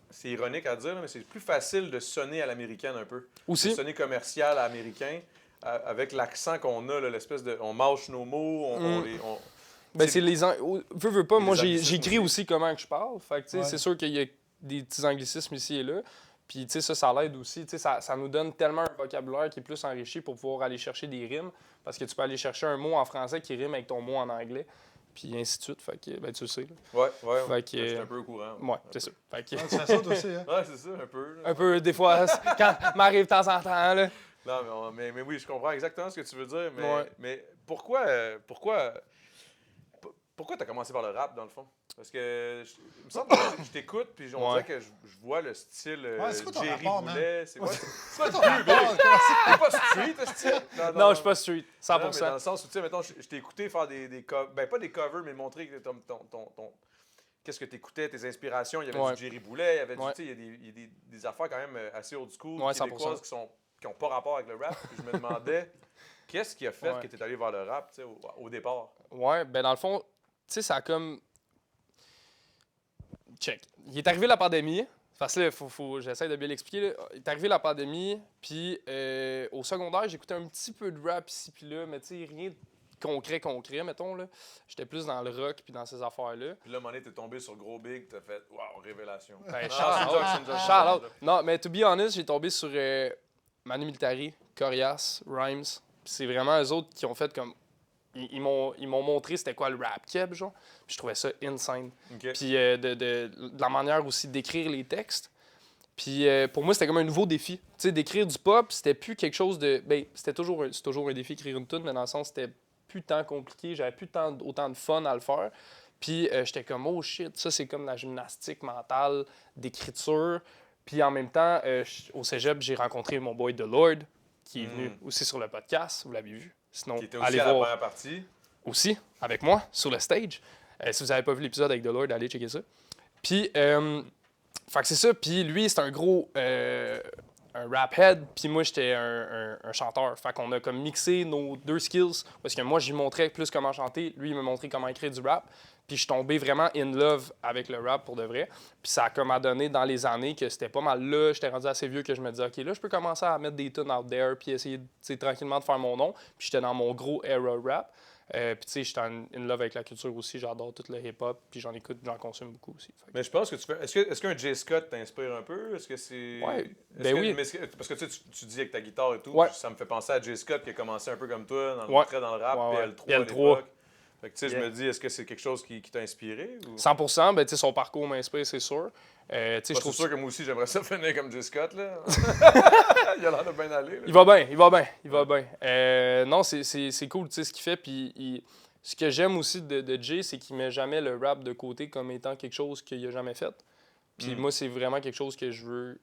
Speaker 2: C'est ironique à dire, mais c'est plus facile de sonner à l'américaine un peu.
Speaker 9: Aussi.
Speaker 2: De sonner commercial à américain, avec l'accent qu'on a, là, l'espèce de. On mâche nos mots,
Speaker 9: Ben, c'est les. Veux pas,
Speaker 2: les
Speaker 9: moi,
Speaker 2: anglicismes
Speaker 9: j'écris
Speaker 2: aussi.
Speaker 9: aussi comment que je parle. Fait que, tu sais, c'est sûr qu'il y a des petits anglicismes ici et là. Puis, tu sais, ça l'aide aussi. Tu sais, ça nous donne tellement un vocabulaire qui est plus enrichi pour pouvoir aller chercher des rimes. Parce que tu peux aller chercher un mot en français qui rime avec ton mot en anglais. Puis ainsi de suite. Fait que, ben, tu le sais. Là.
Speaker 2: Ouais.
Speaker 9: Fait que,
Speaker 2: Je suis un peu au courant.
Speaker 9: Ouais, c'est ça. Fait que,
Speaker 3: Tu fais ça, toi aussi, hein?
Speaker 2: Ouais, c'est ça, un peu. Là.
Speaker 9: un peu, des fois, quand m'arrive de temps en temps, là.
Speaker 2: Non, mais oui, je comprends exactement ce que tu veux dire. Mais,
Speaker 9: Ouais.
Speaker 2: mais pourquoi tu as commencé par le rap, dans le fond? Parce que il me semble que je t'écoute, puis on dirait que je vois le style
Speaker 3: c'est quoi ton
Speaker 2: Jerry
Speaker 3: rapport, man?
Speaker 2: Boulet. C'est quoi?
Speaker 3: C'est quoi ton rapport?
Speaker 2: T'es pas street, ce style?
Speaker 9: Non, je suis pas street, 100%.
Speaker 2: Non, mais dans le sens où, tu sais, mettons, je t'ai écouté faire des covers, ben pas des covers, mais montrer que qu'est-ce que tu écoutais, tes inspirations. Il y avait du Jerry Boulet, il y avait tu sais, il y a des affaires quand même assez old school, québécoises qui n'ont pas rapport avec le rap. Puis je me demandais, qu'est-ce qui a fait que tu es allé vers le rap, tu sais, au départ?
Speaker 9: Ouais, ben dans le fond, tu sais, ça a comme... Check. Il est arrivé la pandémie. Parce que là, j'essaie de bien l'expliquer. Là. Il est arrivé la pandémie, puis au secondaire, j'écoutais un petit peu de rap ici puis là, mais tu sais, rien de concret, mettons. Là. J'étais plus dans le rock puis dans ces affaires-là.
Speaker 2: Puis là, à un moment donné, t'es tombé sur Gros Big, t'as fait « Wow, révélation ».
Speaker 9: Ben,
Speaker 2: shout-out.
Speaker 9: Non, mais to be honest, j'ai tombé sur Manu Militari, Corias, Rhymes. Puis c'est vraiment eux autres qui ont fait comme... Ils m'ont montré c'était quoi le rap keb, genre. Puis je trouvais ça insane.
Speaker 2: Okay.
Speaker 9: Puis de la manière aussi d'écrire les textes. Puis pour moi, c'était comme un nouveau défi. Tu sais, d'écrire du pop, c'était plus quelque chose de... Ben, c'est toujours un défi d'écrire une tune, mais dans le sens, c'était plus tant compliqué. J'avais plus autant de fun à le faire. Puis j'étais comme, oh shit, ça, c'est comme la gymnastique mentale d'écriture. Puis en même temps, au cégep, j'ai rencontré mon boy The Lord, qui est venu aussi sur le podcast. Vous l'avez vu. Sinon,
Speaker 2: qui était aussi
Speaker 9: allez
Speaker 2: à la
Speaker 9: voir
Speaker 2: première partie.
Speaker 9: aussi avec moi sur le stage. Si vous n'avez pas vu l'épisode avec The Lord, allez checker ça. Puis, fait que c'est ça. Puis lui, c'est un gros un rap head. Puis moi, j'étais un chanteur. Fait qu'on a comme mixé nos deux skills. Parce que moi, je lui montrais plus comment chanter. Lui, il me montrait comment écrire du rap. Puis je suis tombé vraiment in love avec le rap pour de vrai. Puis ça a comme à donné dans les années que c'était pas mal là. J'étais rendu assez vieux que je me disais, OK, là, je peux commencer à mettre des tunes out there puis essayer tranquillement de faire mon nom. Puis j'étais dans mon gros era rap. Puis tu sais, j'étais in love avec la culture aussi. J'adore tout le hip-hop. Puis j'en écoute, j'en consomme beaucoup aussi.
Speaker 2: Mais je pense que tu fais... Est-ce qu'un Jay Scott t'inspire un peu? Est-ce que c'est...
Speaker 9: Ouais,
Speaker 2: oui. Parce que tu dis avec ta guitare et tout, ça me fait penser à Jay Scott qui a commencé un peu comme toi, très dans le rap, PL3 à l'époque. Fait que, tu sais, je me dis, est-ce que c'est quelque chose qui t'a inspiré? Ou...
Speaker 9: 100%, ben, tu sais, son parcours m'inspire, c'est sûr.
Speaker 2: Je trouve sûr que moi aussi, j'aimerais ça finir comme Jay Scott, là. Il a l'air de bien aller. Là.
Speaker 9: Il va bien. Non, c'est cool, tu sais, ce qu'il fait. Puis ce que j'aime aussi de Jay, c'est qu'il met jamais le rap de côté comme étant quelque chose qu'il a jamais fait. Puis moi, c'est vraiment quelque chose que je veux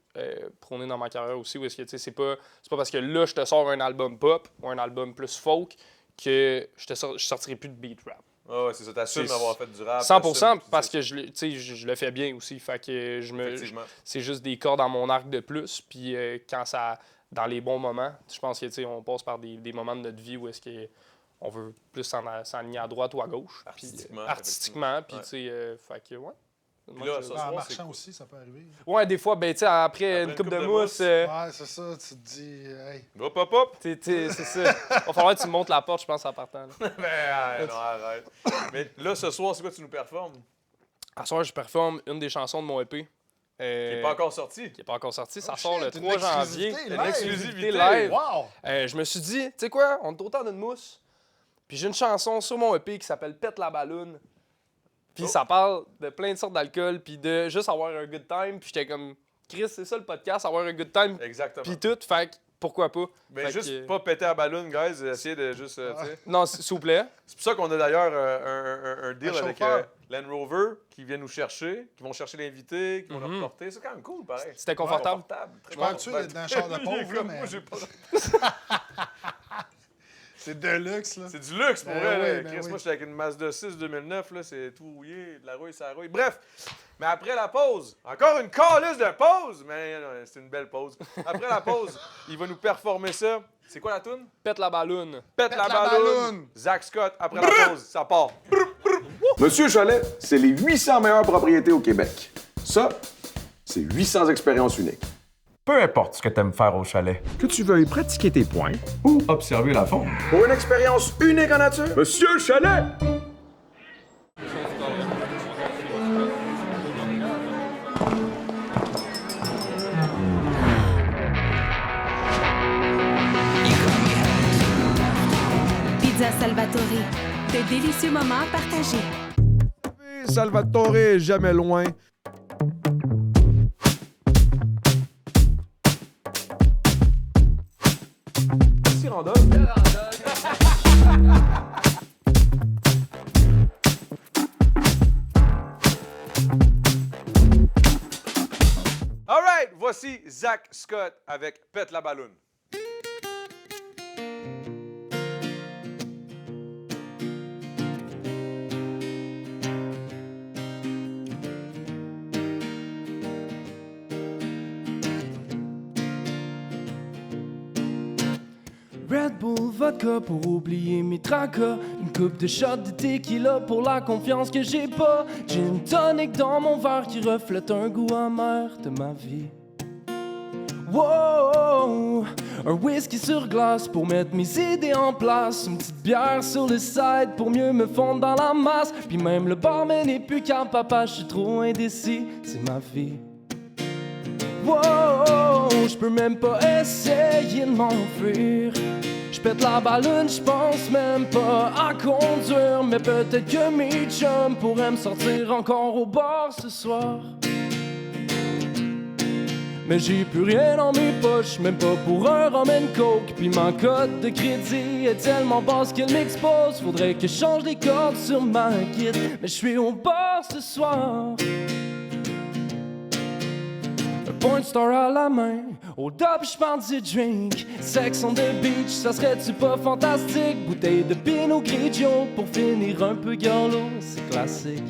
Speaker 9: prôner dans ma carrière aussi. Où est-ce que, tu sais, c'est pas parce que là, je te sors un album pop ou un album plus folk que je sortirai plus de beat rap.
Speaker 2: Ah ouais, c'est ça. T'assumes d'avoir fait du rap.
Speaker 9: 100% parce que je le fais bien aussi. Fait que c'est juste des cordes dans mon arc de plus. Puis quand ça, dans les bons moments, je pense que, tu sais, on passe par des moments de notre vie où est-ce qu'on veut plus s'aligner à droite ou à gauche. Artistiquement. Puis, tu sais, fait que, ouais.
Speaker 2: Puis là,
Speaker 3: en marchant aussi, ça peut arriver.
Speaker 9: Ouais, des fois, ben, tu sais, après une coupe de mousse.
Speaker 3: Ouais, c'est ça, tu te dis, hey.
Speaker 2: Hop.
Speaker 9: C'est ça. Va falloir que tu montes la porte, je pense, en partant.
Speaker 2: Ben, non, arrête. Mais là, ce soir, c'est quoi tu nous performes?
Speaker 9: À soir, je performe une des chansons de mon EP.
Speaker 2: Qui n'est pas encore sorti.
Speaker 9: Ça sort le 3 janvier.
Speaker 2: Une exclusivité
Speaker 9: live.
Speaker 3: Wow!
Speaker 9: Je me suis dit, tu sais quoi, on est autant d'une mousse. Puis j'ai une chanson sur mon EP qui s'appelle Pète la balloune. Puis ça parle de plein de sortes d'alcool, puis de juste avoir un good time. Puis j'étais comme, Chris, c'est ça le podcast, avoir un good time.
Speaker 2: Exactement.
Speaker 9: Puis tout, fait que pourquoi pas.
Speaker 2: Mais juste pas péter la balloune, guys, essayez de juste, tu sais.
Speaker 9: Non, s'il vous plaît.
Speaker 2: C'est pour ça qu'on a d'ailleurs un deal avec Land Rover qui vient nous chercher, qui vont chercher l'invité, qui vont nous reporter. C'est quand même cool, pareil.
Speaker 9: C'était confortable.
Speaker 3: Je suis pas habitué d'être dans un char de pauvre, là, mais...
Speaker 2: Moi, j'ai pas...
Speaker 3: C'est de luxe, là.
Speaker 2: C'est du luxe pour
Speaker 3: Ben
Speaker 2: vrai.
Speaker 3: oui,
Speaker 2: Là.
Speaker 3: ben
Speaker 2: Chris,
Speaker 3: oui.
Speaker 2: moi, j'étais avec une Mazda 6 2009. Là, c'est tout rouillé, de la rouille, ça rouille. Bref, mais après la pause, encore une calisse de pause, mais c'est une belle pause. Après la pause, il va nous performer ça. C'est quoi la toune?
Speaker 9: Pète la balloune.
Speaker 2: Pète la balloune. Zach Scott, après la pause, ça part.
Speaker 4: Monsieur Chalet, c'est les 800 meilleures propriétés au Québec. Ça, c'est 800 expériences uniques.
Speaker 5: Peu importe ce que t'aimes faire au chalet.
Speaker 7: Que tu veuilles pratiquer tes points ou observer la faune.
Speaker 4: Pour une expérience unique en nature,
Speaker 7: Monsieur Chalet!
Speaker 6: Pizza Salvatore. De délicieux moments partagés.
Speaker 7: Salvatore est jamais loin.
Speaker 2: Merci, Randolph. All right, voici Zach Scott avec Pète la balloune.
Speaker 10: Red Bull vodka pour oublier mes tracas. Une coupe de shot de tequila pour la confiance que j'ai pas. Gin tonic dans mon verre qui reflète un goût amer de ma vie. Wow, un whisky sur glace pour mettre mes idées en place. Une petite bière sur le side pour mieux me fondre dans la masse. Puis même le barman n'est plus qu'un papa, je suis trop indécis, c'est ma vie. Wow, je peux même pas essayer de m'enfuir. Je pète la balloune, je pense même pas à conduire. Mais peut-être que mes chums pourraient me sortir encore au bar ce soir. Mais j'ai plus rien dans mes poches, même pas pour un rum and coke. Puis ma cote de crédit est tellement basse qu'elle m'expose. Faudrait que je change les cordes sur ma guide. Mais je suis au bar ce soir. Point star à la main, au top j'parle du drink. Sex on the beach, ça serait-tu pas fantastique? Bouteille de Pinot Grigio pour finir un peu garlot, c'est classique.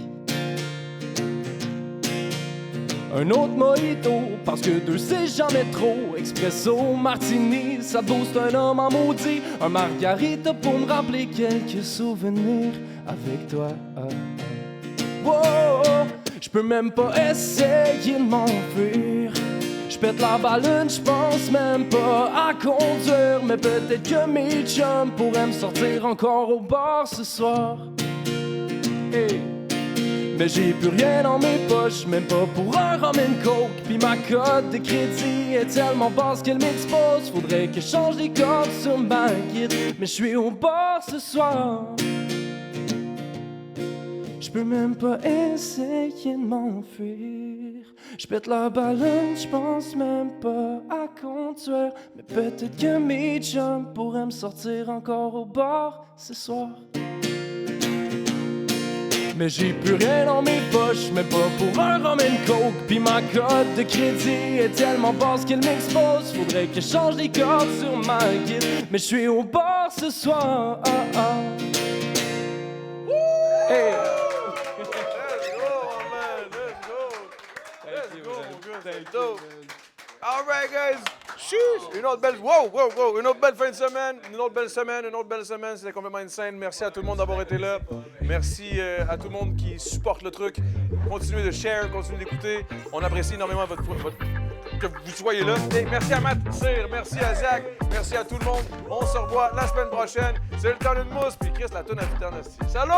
Speaker 10: Un autre mojito, parce que deux c'est jamais trop. Expresso, martini, ça booste un homme en maudit. Un margarita pour me rappeler quelques souvenirs avec toi. Wow, je peux même pas essayer de m'enfuir. Je pète la balloune, je pense même pas à conduire. Mais peut-être que mes chums pourraient me sortir encore au bar ce soir. Hey. Mais j'ai plus rien dans mes poches, même pas pour un rum and coke. Puis ma cote de crédit est tellement basse qu'elle m'expose. Faudrait que je change les cordes sur ma guide. Mais je suis au bar ce soir. Je peux même pas essayer de m'enfuir. Je pète la balloune, je pense même pas à conduire. Mais peut-être que mes chums pourraient me sortir encore au bar ce soir. Mais j'ai plus rien dans mes poches, même pas pour un rum and coke. Puis ma cote de crédit est tellement basse qu'elle m'expose. Faudrait que je change les cordes sur ma guide. Mais je suis au bar ce soir. Hey.
Speaker 2: All right, guys. Sheesh. Une autre belle... Wow. Une autre belle fin de semaine. Une autre belle semaine. C'était complètement insane. Merci à tout le monde d'avoir été là. Merci à tout le monde qui supporte le truc. Continuez de share, continuez d'écouter. On apprécie énormément que vous soyez là. Et merci à Matt Cyr, merci à Zach, merci à tout le monde. On se revoit la semaine prochaine. C'est le temps d'une mousse. Puis Chris, la toune à Salut!